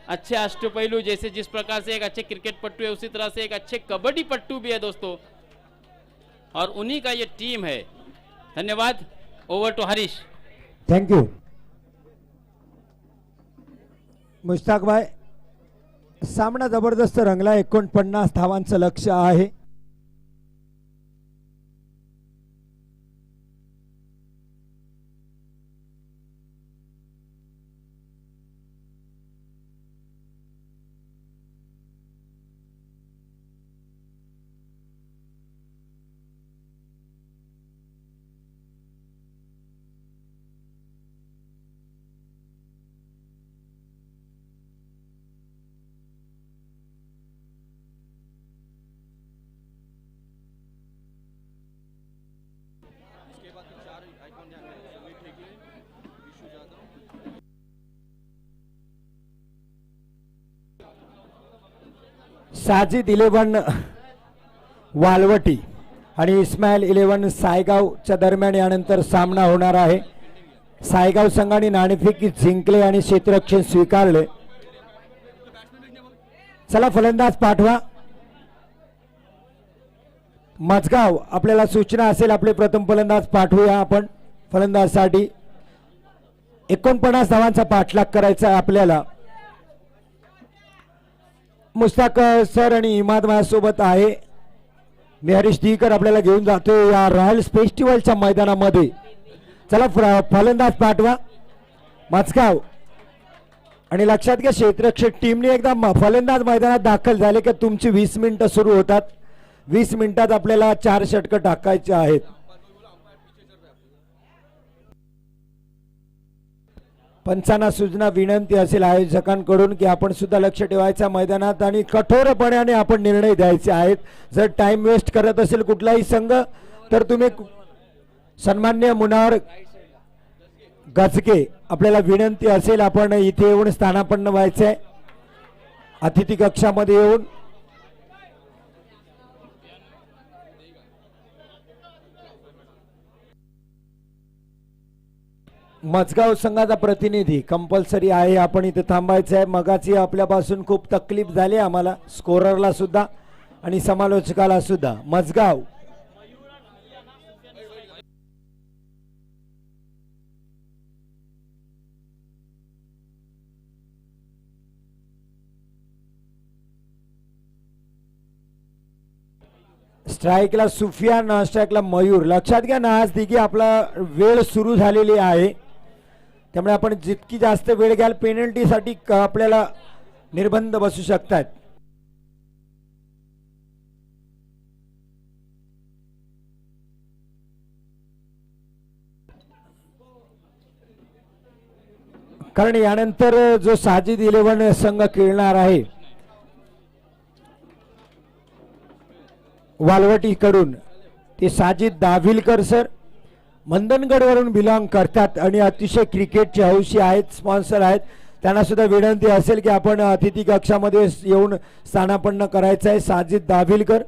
अच्छे अष्टपहलू, जैसे जिस प्रकार से एक अच्छे क्रिकेट पट्टू है उसी तरह से एक अच्छे कबड्डी पट्टू भी है दोस्तों, और उन्हीं का ये टीम है। धन्यवाद। Over to Harish. Thank you Mushtaq भाई। सामना जबरदस्त रंगला, 49 धावांचं लक्ष्य आहे। साजिद 11 वालवटी आणि इस्माईल 11 सायगावच्या दरम्यान यानंतर सामना होणार आहे। सायगाव संघाने नाणेफेक जिंकले आणि क्षेत्ररक्षण स्वीकारले। चला फलंदाज पाठवा। मजगाव आपल्याला सूचना असेल, आपले प्रथम फलंदाज पाठवूया आपण फलंदाजसाठी। 49 धावांचा पाठलाग करायचा आहे आपल्याला। मुश्ताक सर आणि इमाद माझ्यासोबत आहे। मी हरीश दिकर आपल्याला घेऊन जातो या रॉयल फेस्टिवलच्या मैदानामध्ये। चला फलंदाज पाठवा मजगाव। आणि लक्षात घ्या, क्षेत्ररक्षक टीमने एकदा फलंदाज मैदानात दाखल झाले की तुमची 20 मिनिटं सुरू होतात। 20 मिनिटात आपल्याला 4 षटकं टाकायचे आहेत। पंचांना सूचना विनंती असेल आयोजकांकडून की आपण सुद्धा लक्ष ठेवायचं मैदानात आणि कठोरपणे आपण निर्णय द्यायचे आहेत। जर टाइम वेस्ट करत असेल कुठलाही संघ तर तुम्ही सन्माननीय मुनावर गजके आपल्याला विनंती असेल, आपण इथे येऊन स्थानापन्न व्हायचंय अतिथी कक्षामध्ये येऊन। मजगाव संघाचा प्रतिनिधी कंपल्सरी आहे, आपण इथे थांबायचं आहे। मगाची आपल्यापासून खूप तकलीफ झाली आम्हाला, स्कोररला सुद्धा आणि समालोचकाला सुद्धा। मजगाव स्ट्राइकला सुफियान, नॉन स्ट्राइकला मयूर। लक्षात घ्या नाज दिघी आपला वेळ सुरू झालेली आहे, त्यामुळे आपण जितकी जास्त वेळ घ्याल पेनल्टीसाठी आपल्याला निर्बंध बसू शकतात। कारण यानंतर जो साजिद 11 संघ खेळणार आहे वालवटी कडून, ते साजिद दाभिलकर सर मंदनगड वरून बिलॉंग करतात आणि अतिशय क्रिकेटचे हौशी आहेत, स्पॉन्सर आहेत। त्यांना सुद्धा विनंती असेल की आपण अतिथी कक्षामध्ये येऊन स्थानापन्न करायचं आहे। साजिद दाभिलकर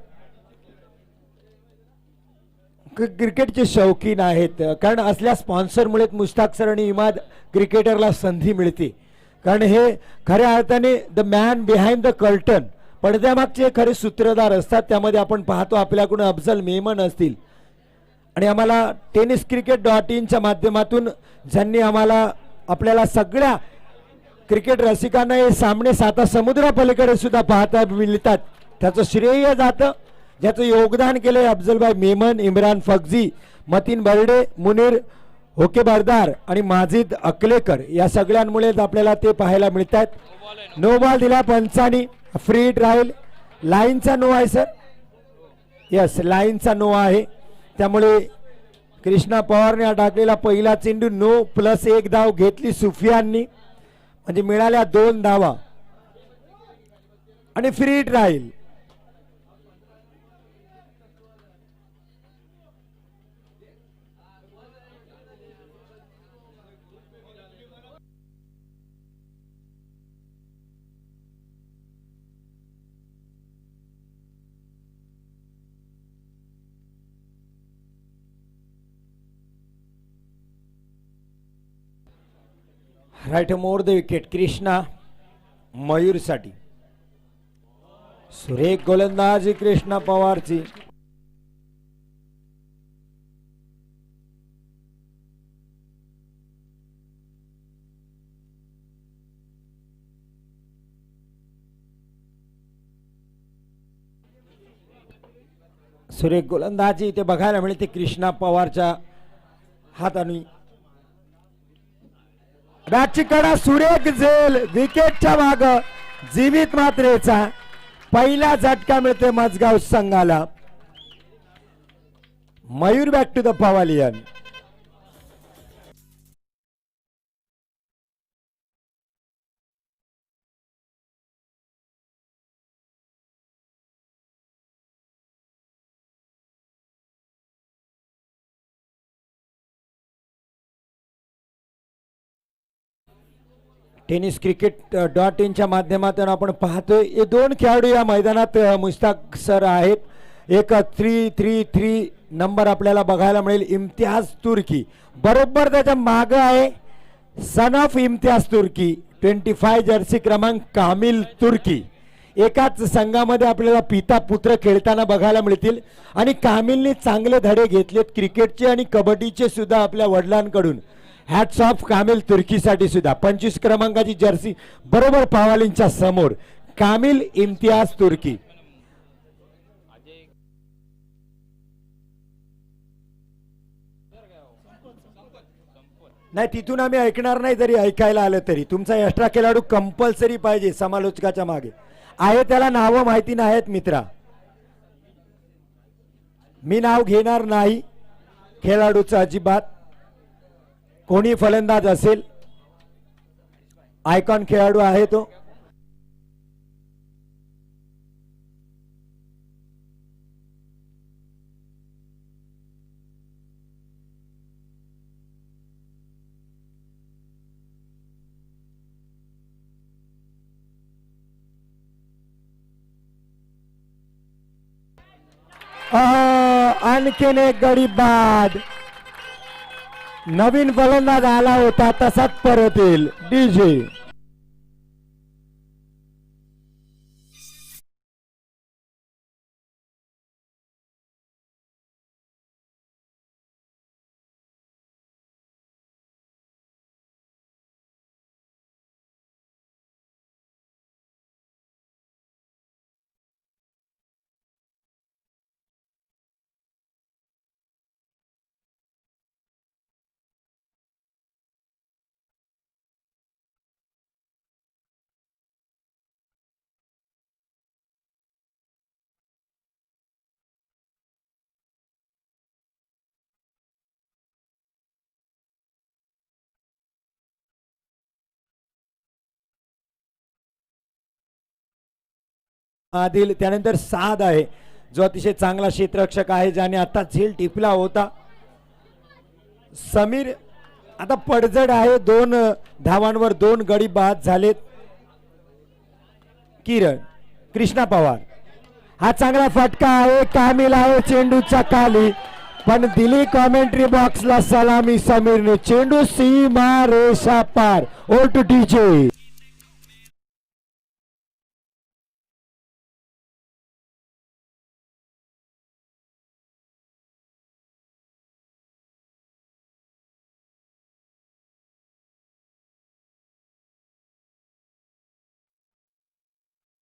क्रिकेटचे शौकीन आहेत, कारण असल्या स्पॉन्सरमुळे मुश्ताक सर आणि इमाद क्रिकेटरला संधी मिळते। कारण हे खऱ्या अर्थाने the man behind the curtain, पडद्यामागचे खरे सूत्रधार असतात। त्यामध्ये आपण पाहतो आपल्याकडून अफजल मेमन असतील आणि आम्हाला tenniscricket.in च्या माध्यमातून ज्यांनी आम्हाला आपल्याला सगळ्या क्रिकेट रसिकांना हे सामने साता समुद्रापलीकडे सुद्धा पाहता मिळतात, त्याचं श्रेय जातं। ज्याचं योगदान केले अफजलभाई मेमन, इम्रान फगजी, मतीन बर्डे, मुनीर होकेबरदार आणि माजिद अकलेकर, या सगळ्यांमुळेच आपल्याला ते पाहायला मिळतात। नो बॉल दिला पंचानी, फ्री हिट राहील। लाईनचा नो आहे सर, यस लाईनचा नो आहे, त्यामुळे कृष्णा पवारने हा टाकलेला पहिला चेंडू नो प्लस 1 धाव घेतली सुफियाननी, म्हणजे मिळाल्या 2 धावा आणि फ्री हिट राहील. Right more the wicket Krishna Mayur साठी. सुरेख गोलंदाजी कृष्णा पवारची. सुरेख गोलंदाजी इथे बघायला मिळते कृष्णा पवारच्या हाताने. बॅटची कडा सुरेख झेल विकेटच्या माग जीवित मात्रेचा पहिला झटका मिळते मजगाव संघाला. Mayur back to the pavilion. Tennis cricket .in माध्यमातून आपण पाहतोय हे 2 खेळाडू या मैदानात मुश्ताक सर आहेत. एक 333 नंबर आपल्याला बघायला मिळेल इम्तियाज तुर्की, बरोबर त्याच्या माग आहे son of Imtiaz Turki 25 jersey क्रमांक कामिल तुर्की. एकाच संघामध्ये आपल्याला पिता पुत्र खेळताना बघायला मिळतील आणि कामिलने चांगले धडे घेतलेत क्रिकेटचे आणि कबड्डीचे सुद्धा आपल्या वडिलांकडून. हॅट्स ऑफ कामिल तुर्कीसाठी सुद्धा. 25 क्रमांकाची जर्सी बरोबर पावालींच्या समोर कामिल इम्तियाज तुर्की. नाही तिथून आम्ही ऐकणार नाही, जरी ऐकायला आलं तरी तुमचा एक्स्ट्रा खेळाडू कंपल्सरी पाहिजे समालोचकाच्या मागे आहे. त्याला नावं माहिती नाहीत मित्रा, मी नाव घेणार नाही खेळाडूचं अजिबात. कोणी फलंदाज असेल आयकॉन खेळाडू आहे तो. आणखीन एक गडी बाद. नवीन फलंदाज आला होता तसाच परत येईल डीजे. आदिल त्यानंतर साद आहे जो अतिशय चांगला क्षेत्ररक्षक आहे ज्याने आता झेल टिपला होता. समीर आता पडझड आहे 2 धावांवर 2 गडी बाद झालेत. किरण कृष्णा पवार हा चांगला फटका आहे कामिल आहे चेंडूच्या खाली पण दिली कॉमेंट्री बॉक्सला सलामी समीरने. चेंडू सीमा रेषा पार. ओ टू डीजे.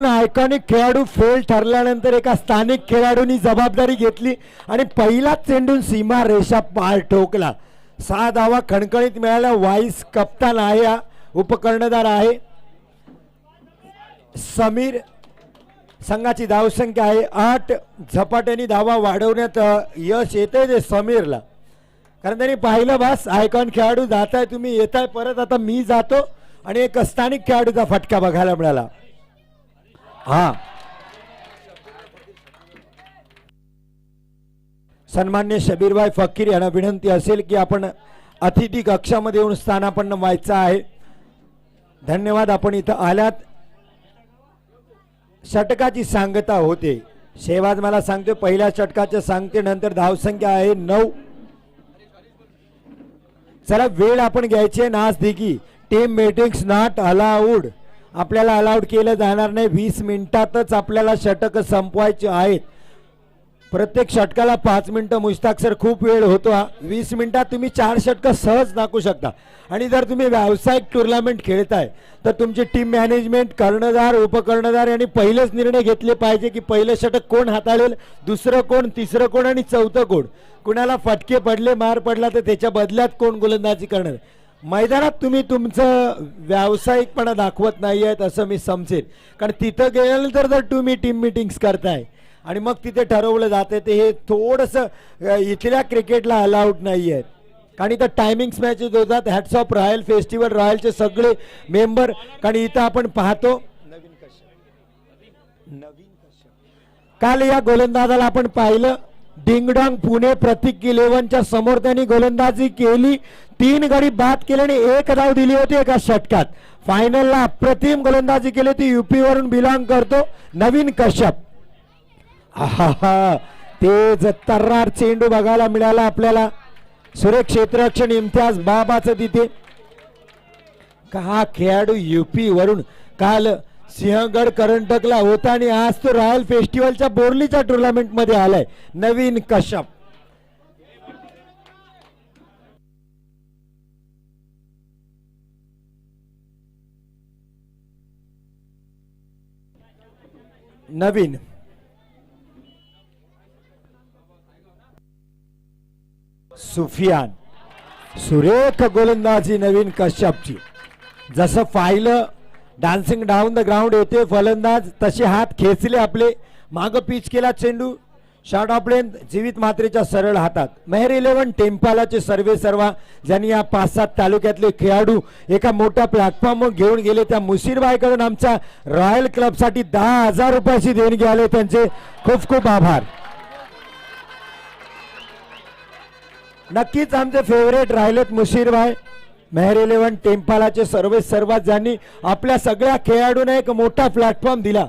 आयकॉनिक खेळाडू फेल ठरल्यानंतर एका स्थानिक खेळाडूंनी जबाबदारी घेतली आणि पहिलाच चेंडून सीमा रेषा पार ठोकला. 6 धावा खणखणीत मिळाल्या. वाईस कप्तान आहे हा उपकर्णधार आहे. समीर संघाची धावसंख्या आहे 8. झपाट्याने धावा वाढवण्यात यश येते ते समीरला. कारण त्यांनी पाहिलं बस आयकॉन खेळाडू जात आहे, तुम्ही येताय परत, आता मी जातो आणि एक स्थानिक खेळाडूचा फटका बघायला मिळाला. हा, सन्मान्य शबीरभाई फकीर यांना विनंती असेल की आपण अतिथी कक्षामध्ये येऊन स्थानापन्न व्हायचं आहे. धन्यवाद, आपण इथं आल्यात. षटकाची सांगता होते. शेवाज मला सांगते पहिल्या षटकाच्या सांगते, नंतर धावसंख्या आहे 9. चला वेळ आपण घ्यायची नासधिकी. टीम मीटिंग्स नॉट अलाउड, आपल्याला अलाउड केलं जाणार नाही. 20 मिनिटातच आपल्याला षटक संपवायचे आहेत. प्रत्येक षटकाला 5 मिनिटं. मुश्ताक सर खूप वेळ होतो हा. 20 मिनिटात तुम्ही 4 षटकं सहज टाकू शकता. आणि जर तुम्ही व्यावसायिक टुर्नामेंट खेळताय तर तुमची टीम मॅनेजमेंट, कर्णधार, उपकर्णधार यांनी पहिलेच निर्णय घेतले पाहिजे की पहिलं षटक कोण हाताळेल, दुसरं कोण, तिसरं कोण आणि चौथं कोण. कुणाला फटके पडले, मार पडला तर त्याच्या बदल्यात कोण गोलंदाजी करणार. मैदानात तुम्ही तुमचं व्यावसायिकपणा दाखवत नाही आहेत असं मी समजेल. कारण तिथं गेल्यानंतर जर तुम्ही टीम मीटिंग्स करताय आणि मग तिथे ठरवलं जाते ते हे थोडंसं इथल्या क्रिकेटला अलाउड नाही आहे. कारण इथं टायमिंग्स मॅचेस होतात. हॅट्स ऑफ रॉयल फेस्टिवल, रॉयलचे सगळे मेंबर. कारण इथं आपण पाहतो काल या गोलंदाजाला आपण पाहिलं, डिंगडॉंग पुणे प्रतीक 11च्या समोर त्यांनी गोलंदाजी केली. 3 गडी बाद केले आणि 1 धाव दिली होती एका षटकात. फायनलला अप्रतिम गोलंदाजी केली होती. युपी वरून बिलॉंग करतो नवीन कश्यप. तेज तर्रार चेंडू बघायला मिळाला आपल्याला. सुरेख क्षेत्ररक्षण इम्तियाज बाबाचं तिथे. का खेळाडू युपी वरून काल सिंहगड करंटकला होता आणि आज तो रॉयल फेस्टिवलच्या बोर्लीच्या टुर्नामेंट मध्ये आलाय. नवीन कश्यप. नवीन सुफियान. सुरेख गोलंदाजी नवीन कश्यपची. जसं पाहिलं डान्सिंग डाऊन द ग्राउंड येते फलंदाज, तसे हात खेचले आपले, माग पिच केला चेंडू, शॉर्ट ऑफ लेंथ, जीवित मात्रेच्या सरळ हातात. मेहर 11 टेम्पालाचे सर्वे सर्वा ज्यांनी या 5-7 तालुक्यातले खेळाडू एका मोठ्या प्लॅटफॉर्मवर घेऊन गेले. त्या मुशीरबाईकडून आमच्या रॉयल क्लबसाठी 10,000 रुपयाची देणगी आले, त्यांचे खूप खूप आभार. नक्कीच आमचे फेवरेट राहिलेत मुशीरबाई. मेहर 11 टेम्पालाचे सर्वे सर्वात ज्यांनी आपल्या सगळ्या खेळाडूंना एक मोठा प्लॅटफॉर्म दिला.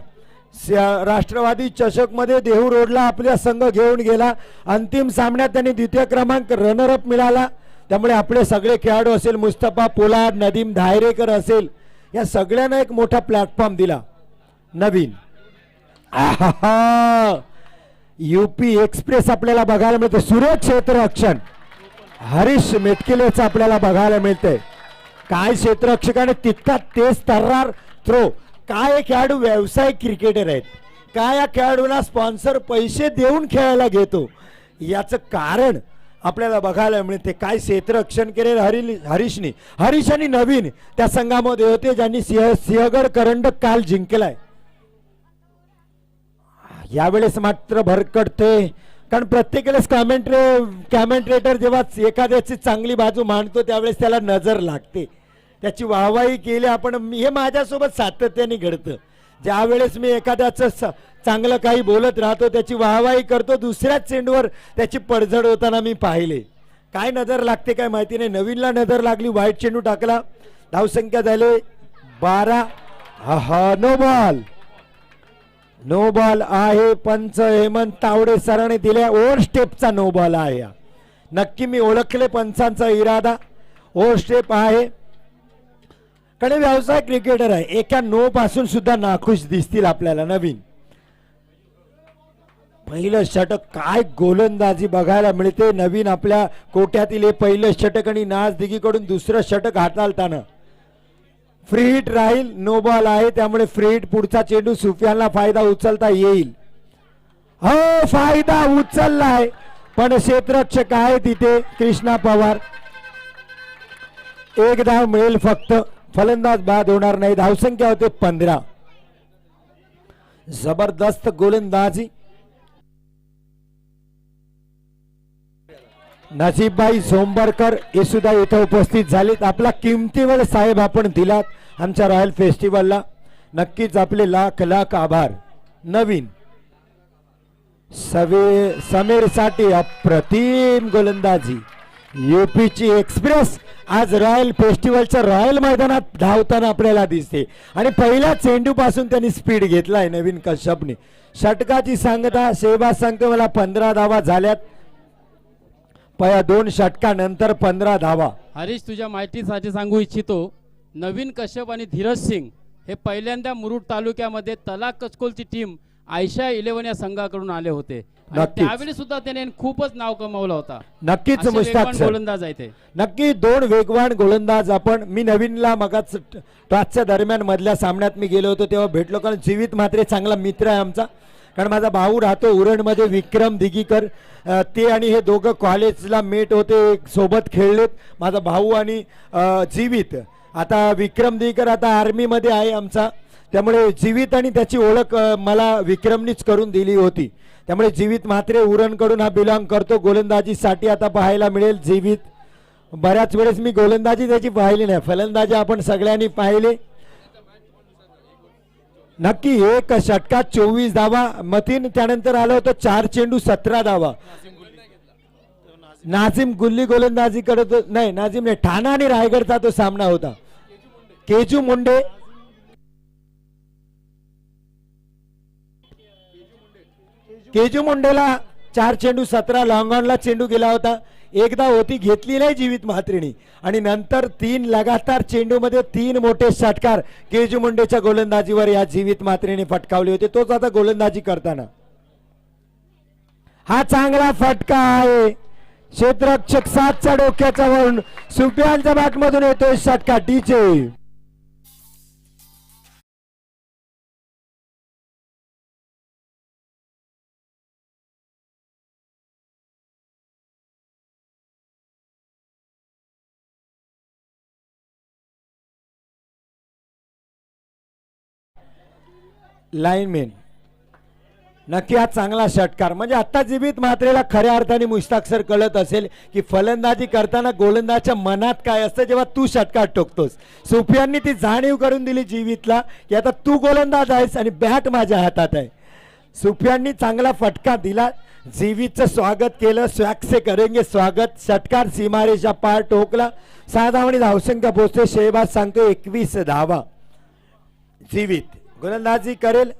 राष्ट्रवादी चषक मध्ये देहू रोडला आपला संघ घेऊन गेला. अंतिम सामन्यात त्यांनी द्वितीय क्रमांक रनरअप मिळाला. त्यामुळे आपले सगळे खेळाडू असेल, मुस्तफा पोलाद, नदीम धायरेकर असेल, या सगळ्यांना एक मोठा प्लॅटफॉर्म दिला. नवीन युपी एक्सप्रेस आपल्याला बघायला मिळते. सुरेख क्षेत्ररक्षण हरीश मेटकिलेचं आपल्याला बघायला मिळतंय. काय क्षेत्ररक्षकाने तितका तेज तर्रार थ्रो. काय खेळाडू व्यावसायिक क्रिकेटर आहेत. काय या खेळाडूंना स्पॉन्सर पैसे देऊन खेळायला घेतो, याचं कारण आपल्याला बघायला मिळते. काय क्षेत्ररक्षण केले हरीशनी. हरीश आणि नवीन त्या संघामध्ये होते ज्यांनी सिंहगड करंडक काल जिंकलाय. यावेळेस मात्र भरकटते, कारण प्रत्येक वेळेस कॅमेंट्रेटर जेव्हा एखाद्याची चांगली बाजू मांडतो त्यावेळेस त्याला नजर लागते, त्याची वाहवाही केली आपण. हे माझ्यासोबत सातत्याने घडतं. ज्या वेळेस मी एखाद्याचं चांगलं काही बोलत राहतो, त्याची वाहवाही करतो, दुसऱ्याच चेंडूवर त्याची पडझड होताना मी पाहिले. काय नजर लागते काय माहिती नाही. नवीनला नजर लागली, वाईट चेंडू टाकला. धावसंख्या झाले 12. No ball. नो बॉल आहे. पंच हेमंत तावडे सरांनी दिल्या ओव्हर स्टेपचा नो बॉल आहे. नक्की मी ओळखले पंचांचा इरादा. ओव्हर स्टेप आहे. कडे व्यवसाय क्रिकेटर आहे. एका नो पासून सुद्धा नाखुश दिसतील आपल्याला. नवीन पहिलं षटक. काय गोलंदाजी बघायला मिळते. नवीन आपल्या कोट्यातील हे पहिलं षटक आणि नाजदिगीकडून दुसरं षटक हाताळताना. फ्री हिट राहील. नो बॉल आहे त्यामुळे फ्री हिट. पुढचा चेंडू सुफियानला फायदा उचलता येईल. हो, फायदा उचललाय पण क्षेत्ररक्षक आहे तिथे कृष्णा पवार. 1 धाव मिळेल फक्त. फलंदाज बाद होणार नाही. धावसंख्या होते 15. जबरदस्त गोलंदाजी. नजीबबाई सोंबरकर हे सुद्धा इथं उपस्थित झालेत. आपला किमती वेळ साहेब आपण दिलात आमच्या रॉयल फेस्टिवलला. नक्कीच आपले लाख लाख आभार. नवीन समीर साठी अप्रतिम गोलंदाजी. यूपीची एक्सप्रेस आज रॉयल फेस्टिवलच्या रॉयल मैदानात धावताना आपल्याला दिसते आणि पहिल्या चेंडू पासून त्यांनी स्पीड घेतलाय नवीन कश्यपने. षटकाची सांगता शेहबाज सांगतो मला 15 धावा झाल्यात. पया 2 षटकानंतर 15 धावा. हरीश, तुझ्या माहितीसाठी सांगू इच्छितो, नवीन कश्यप आणि धीरज सिंग हे पहिल्यांदा मुरुड तालुक्यामध्ये तलाक कचकोलची टीम आयशा 11 या संघाकडून आले होते आणि नक्कीच. त्यावेळी सुद्धा त्याने खूपच नाव कमावलं होता. नक्कीच असे मुश्ताक वेगवान सर. गोलंदाज आहे ते. नक्की 2 वेगवान गोलंदाज आपण. मी नवीनला मगाच टॉसच्या दरम्यान मधल्या सामन्यात मी गेलो होतो तेव्हा भेटलो, कारण जीवित मात्रे चांगला मित्र आहे आमचा. कारण माझा भाऊ राहतो उरणमध्ये, विक्रम दिगीकर. ते आणि हे दोघं कॉलेजला मेट होते, सोबत खेळलेत. माझा भाऊ आणि जीवित. आता विक्रम दिगीकर आता आर्मीमध्ये आहे आमचा, त्यामुळे जीवित आणि त्याची ओळख मला विक्रमनीच करून दिली होती. त्यामुळे जीवित म्हात्रे उरणकडून हा बिलॉंग करतो. गोलंदाजीसाठी आता पाहायला मिळेल जीवित. बऱ्याच वेळेस मी गोलंदाजी त्याची पाहिली नाही, फलंदाजी आपण सगळ्यांनी पाहिले. नक्की एक षटकात 24 धावा. मतीन त्यानंतर आलं होतं 4 चेंडू 17 धावा. नाझिम गुल्ली गोलंदाजी करत नाही, नाझिम नाही, ठाणा आणि रायगडचा तो सामना होता. केजू मुंडे मुंडेला 4 चेंडू 17. लॉंगॉनला चेंडू गेला होता, एकदा होती घेतली नाही जीवित म्हात्रेनी आणि नंतर 3 लगातार चेंडू मध्ये 3 मोठे षटकार केजू मुंडेच्या गोलंदाजीवर या जीवित म्हात्रेने फटकावले होते. तोच आता गोलंदाजी करताना हा चांगला फटका आहे. क्षेत्ररक्षक 7च्या डोक्याचा वरून सुफियानच्या बॅटमधून येतोय षटका. DJ lineman. नक्की हा चांगला षटकार. म्हणजे आता जीवित म्हात्रेला खऱ्या अर्थाने मुश्ताक सर कळत असेल की फलंदाजी करताना गोलंदाजच्या मनात काय असतं जेव्हा तू षटकार टोकतोस. सुफियाननी ती जाणीव करून दिली जीवितला की आता तू गोलंदाज आहेस आणि बॅट माझ्या हातात आहे. सुफियाननी चांगला फटका दिला. जीवितचं स्वागत केलं. स्वॅक्से करेंगे स्वागत. षटकार सीमारेषा पार ठोकला. 6 धावांनी धावसंख्या पोहोचते. शेहबाज सांगतो 21 धावा. जीवित गोलंदाजी करेल.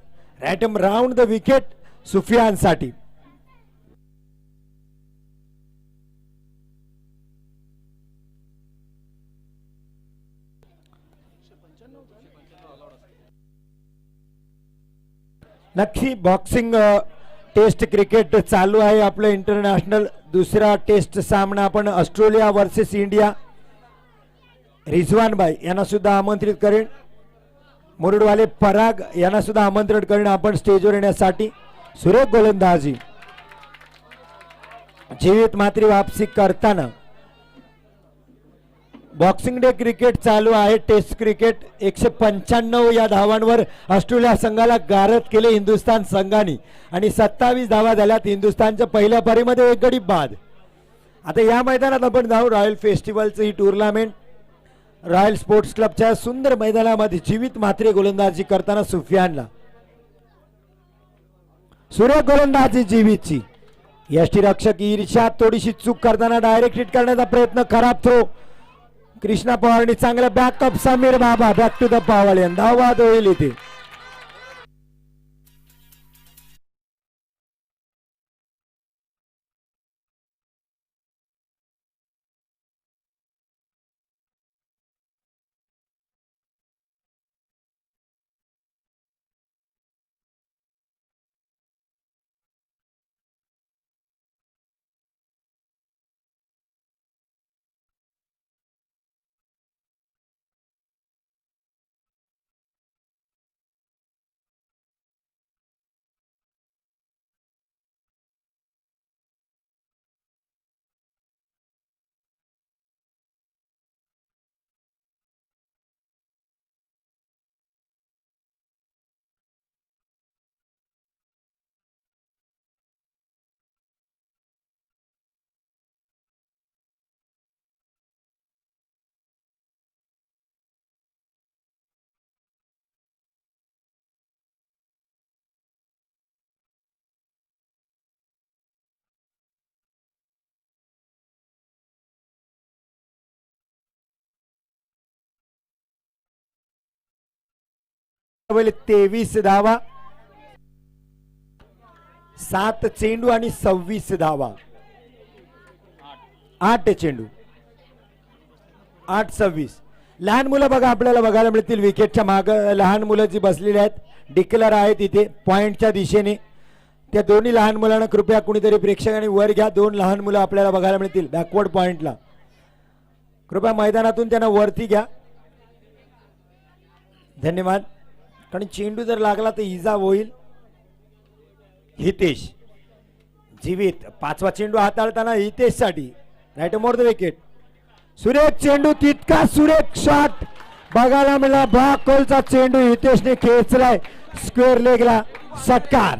रॅटम राऊंड द विकेट सुफियान साठी. नक्की बॉक्सिंग टेस्ट क्रिकेट चालू आहे आपलं इंटरनॅशनल. दुसरा टेस्ट सामना आपण ऑस्ट्रेलिया वर्सेस इंडिया. रिझवान भाई यांना सुद्धा आमंत्रित करेन. मुरुडवाले पराग यांना सुद्धा आमंत्रण करणं आपण स्टेजवर येण्यासाठी. सुरेख गोलंदाजी. जीवित मात्री वापसी करताना. बॉक्सिंग डे क्रिकेट चालू आहे. टेस्ट क्रिकेट 195 या धावांवर ऑस्ट्रेलिया संघाला गारद केले हिंदुस्थान संघाने आणि 27 धावा झाल्यात. हिंदुस्थानच्या पहिल्या पारीमध्ये 1 गडी बाद. आता या मैदानात आपण जाऊ. रॉयल फेस्टिवलचं ही टुर्नामेंट रॉयल स्पोर्ट्स क्लबच्या सुंदर मैदानामध्ये जीवित मात्रे गोलंदाजी करताना सुफियानला. सुरेख गोलंदाजी जीवितची. यष्टीरक्षक इर्षाद थोडीशी चूक करताना डायरेक्ट हिट करण्याचा प्रयत्न. खराब थ्रो. कृष्णा पवारनी चांगला बॅकअप. समीर बाबा बॅक टू द पावलियन. धावा होईल इथे. 23 धावा, 7 चेंडू आणि 26 धावा, 8 चेंडू, 8-26. लहान मुलं बघा आपल्याला बघायला मिळतील विकेटच्या माग, लहान मुलं जी बसलेली आहेत डिक्लेअर आहेत इथे पॉइंटच्या दिशेने. त्या दोन्ही लहान मुलांना कृपया कुणीतरी प्रेक्षकांनी वर घ्या. 2 लहान मुलं आपल्याला बघायला मिळतील बॅकवर्ड पॉइंटला. कृपया मैदानातून त्यांना वरती घ्या. धन्यवाद. कारण चेंडू जर लागला तर इजा होईल. हितेश जीवित 5वा चेंडू हाताळताना हितेश साठी राईट मोर द विकेट. सुरेख चेंडू, तितका सुरेख शॉट बघायला मिळाला. बाकोलचा चेंडू हितेशने खेचलाय स्क्वेअर लेगला. षटकार.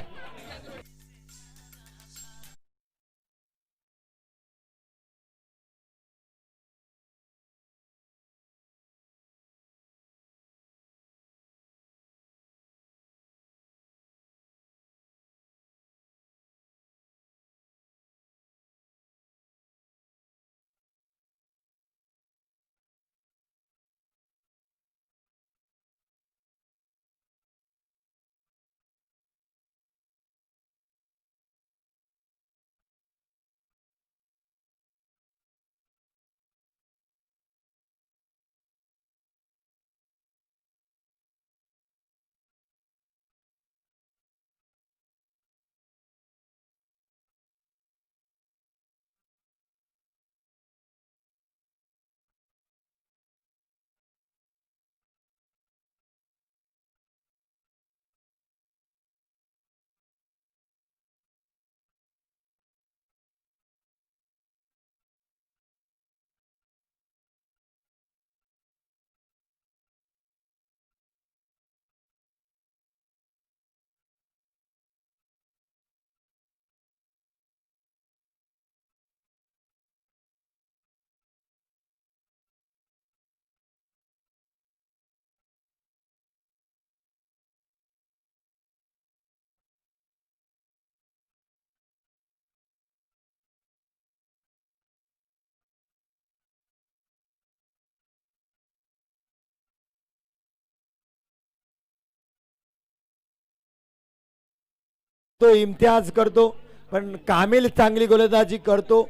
तो इम्तियाज करतो, पण कामिल चांगली गोलंदाजी करतो.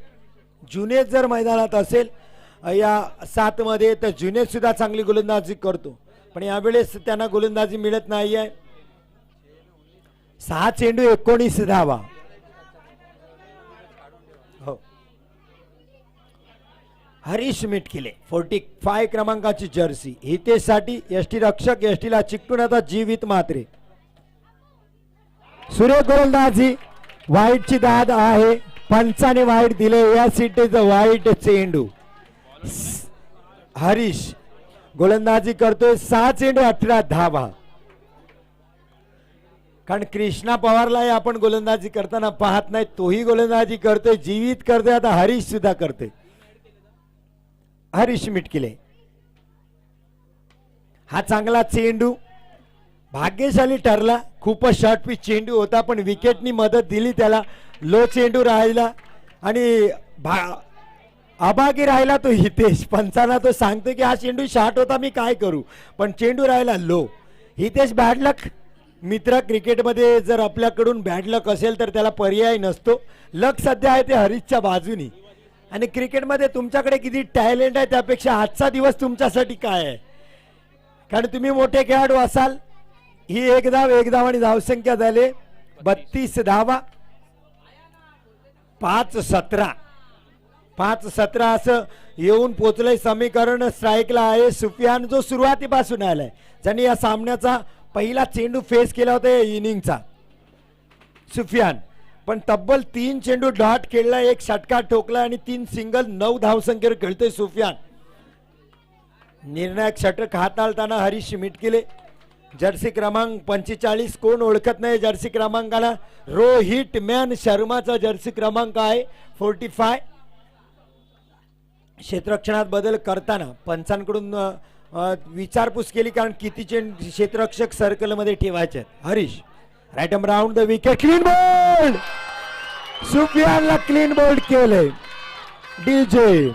जुनेद जर मैदानात असेल या 7 मध्ये तर जुनेद सुद्धा चांगली गोलंदाजी करतो, पण यावेळेस त्यांना गोलंदाजी मिळत नाहीये. 6 चेंडू 19 धावा. हो, हरीश मिटकिले 45 क्रमांकाची जर्सी हितेशसाठी. एसटी रक्षक एसटीला चिकटून आता जीवित मात्रे. सुरेख गोलंदाजी, वाईटची दाद आहे. पंचाने वाईट दिले. या सिटीचं वाईट चेंडू. हरीश गोलंदाजी करतोय. 6 चेंडू 18 धावा. कारण कृष्णा पवारलाही आपण गोलंदाजी करताना पाहत नाही, तोही गोलंदाजी करतोय, जीवित करतोय. आता हरीश सुद्धा करतोय. हरीश मिटकिले हा चांगला चेंडू भाग्यशाली ठरला. खूपच शॉर्ट पिच चेंडू होता, पण विकेटनी मदत दिली त्याला. लो चेंडू राहिला आणि अभागी राहिला तो हितेश. पंचांना तो सांगतो की हा चेंडू शॉर्ट होता, मी काय करू, पण चेंडू राहिला लो. हितेश बॅड लक मित्र. क्रिकेटमध्ये जर आपल्याकडून बॅड लक असेल तर त्याला पर्याय नसतो. लक सध्या आहे ते हरीशच्या बाजूनी. आणि क्रिकेटमध्ये तुमच्याकडे किती टॅलेंट आहे त्यापेक्षा आजचा दिवस तुमच्यासाठी काय आहे, कारण तुम्ही मोठे खेळाडू असाल. ही एक धाव आणि धावसंख्या झाले 32 धावा. 5-17 असं येऊन पोचलंय समीकरण. स्ट्राईकला आहे सुफियान, जो सुरुवातीपासून आलाय, ज्यांनी या सामन्याचा पहिला चेंडू फेस केला होता या इनिंगचा. सुफियान पण तब्बल 3 चेंडू डॉट खेळला, 1 षटकार ठोकला आणि 3 सिंगल. 9 धावसंख्येवर खेळतोय सुफियान. निर्णायक षटक हाताळताना हरीश मिटकिले. जर्सी क्रमांक 45 कोण ओळखत नाही जर्सी क्रमांकाला. रोहित मॅन शर्माचा जर्सी क्रमांक आहे 45. क्षेत्ररक्षणात बदल करताना पंचांकडून विचारपूस केली, कारण किती क्षेत्ररक्षक सर्कल मध्ये ठेवायचे. Harish right arm round the wicket. Clean bowled. सुफियानला क्लीन बोल्ड केलंय डीजे.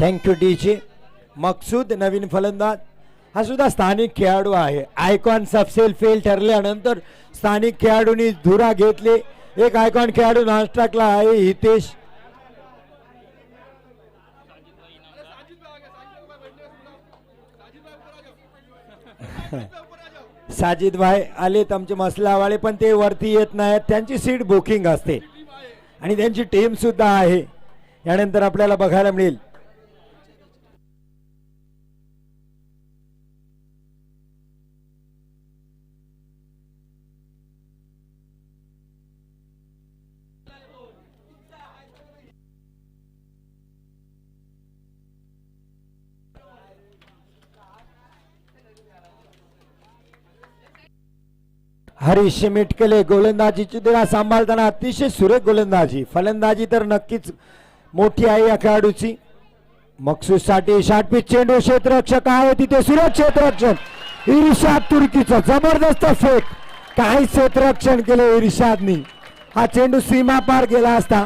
Thank you DJ. मकसूद नवीन फलंदाज, हा सुद्धा स्थानिक खेळाडू आहे. आयकॉन सबसेल फेल ठरल्यानंतर स्थानिक खेळाडूंनी धुरा घेतले. एक आयकॉन खेळाडू नास्ट्राकला आहे, हितेश. साजिद भाई आलेत आमचे मसलावाळे, पण ते वरती येत नाहीत. त्यांची सीट बुकिंग असते आणि त्यांची टीम सुद्धा आहे. यानंतर आपल्याला बघायला मिळेल हरीश मिटकले गोलंदाजीची धुरा सांभाळताना अतिशय सुरेख गोलंदाजी. फलंदाजी तर नक्कीच मोठी आहे या खेळाडूची. मकसूद साठी शॉर्ट पिच चेंडू, क्षेत्ररक्षक आहे तिथे, सुरेख क्षेत्ररक्षण. इर्शाद तुर्कीचं जबरदस्त फेक, काही क्षेत्ररक्षण केले इर्शादनी. हा चेंडू सीमा पार गेला असता.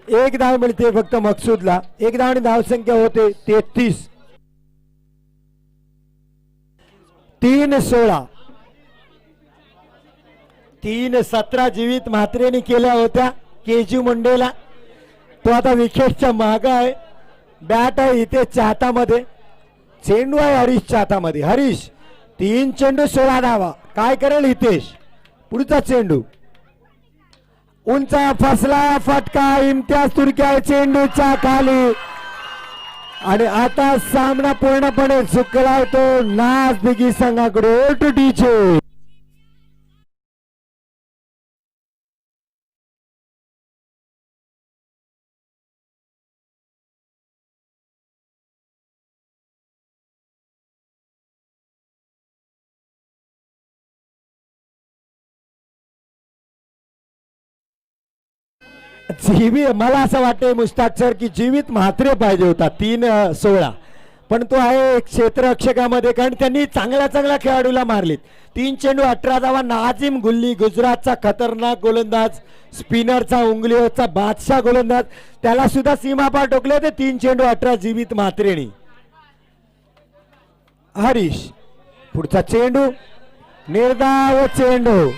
एक धाव मिळते फक्त मकसूदला. एक धाव आणि धावसंख्या होते 33. 3-16. 3-17 जीवित म्हात्रेने केल्या होत्या केजू मुंडेला. तो आता विकेटच्या माग आहे. बॅट आहे इथे हातामध्ये, चेंडू आहे हरीशच्या हातामध्ये. हरीश 3 चेंडू 16 धावा. काय करेल हितेश? पुढचा चेंडू उंचा फसला, फटका. इम्तियाज तुर्की आहे चेंडूच्या खाली आणि आता सामना पूर्णपणे झुकला होतो नाजदिगी संघाकडे. Two DJ. जीवी मला असं वाटतंय मुश्ताक सर की जीवित म्हात्रे पाहिजे होता 3-16, पण तो आहे क्षेत्ररक्षकामध्ये, कारण त्यांनी चांगल्या खेळाडूला मारलीत. 3 चेंडू 18 धावा. नाजिम गुल्ली गुजरातचा खतरनाक गोलंदाज, स्पिनरचा उंगलीवरचा बादशाह गोलंदाज, त्याला सुद्धा सीमापार टोकले होते. 3 चेंडू 18 जीवित म्हात्रेनी. हरीश पुढचा चेंडू, निर्धाव चेंडू.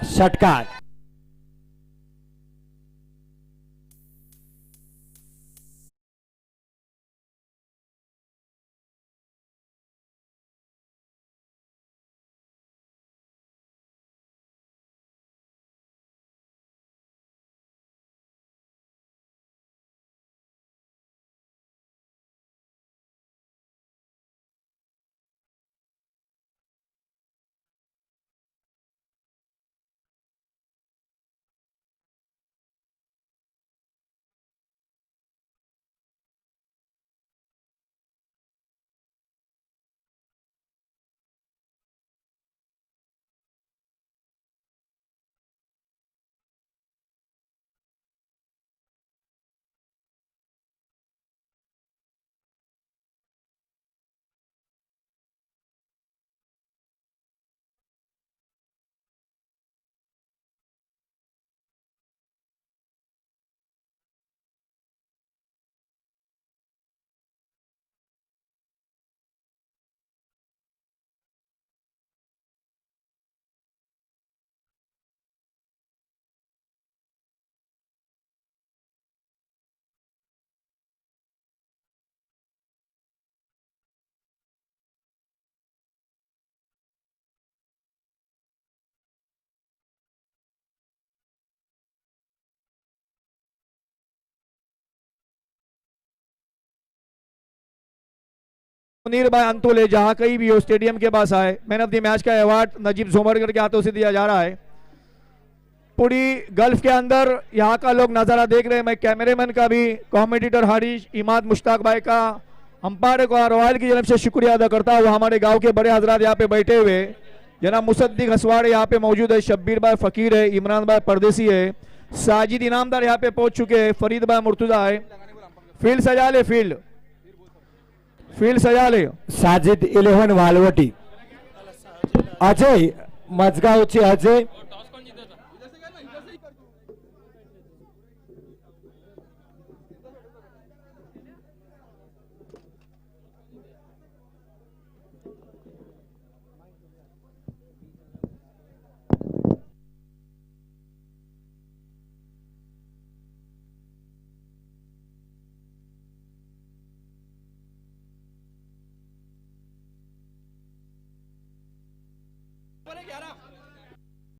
षटकार. मुनीर भाई अंतुले जहां कहीं भी हो स्टेडियम के पास आए. मैन ऑफ द मैच का अवार्ड नजीब जोमरगर के हाथों से दिया जा रहा है. पूरी गल्फ के अंदर यहाँ का लोग नजारा देख रहे हैं. मैं कैमरेमैन का भी, कॉमेडिटर हरीश, इमाद मुश्ताक भाई का, अंपायर को रॉयल की तरफ से शुक्रिया अदा करता हूँ. हमारे गांव के बड़े हजरात यहाँ पे बैठे हुए, जनाब मुसद्दिक हसवाड़े यहाँ पे मौजूद है, शब्बीर भाई फकीर है, इमरान भाई परदेसी है, साजिद इनामदार यहाँ पे पहुंच चुके हैं, फरीद भाई मुर्तुजा है। फील्ड सजा ले, फील्ड सजा ले। साजिद 11 वालवटी, अजय मजगावचे अजय, बोले 11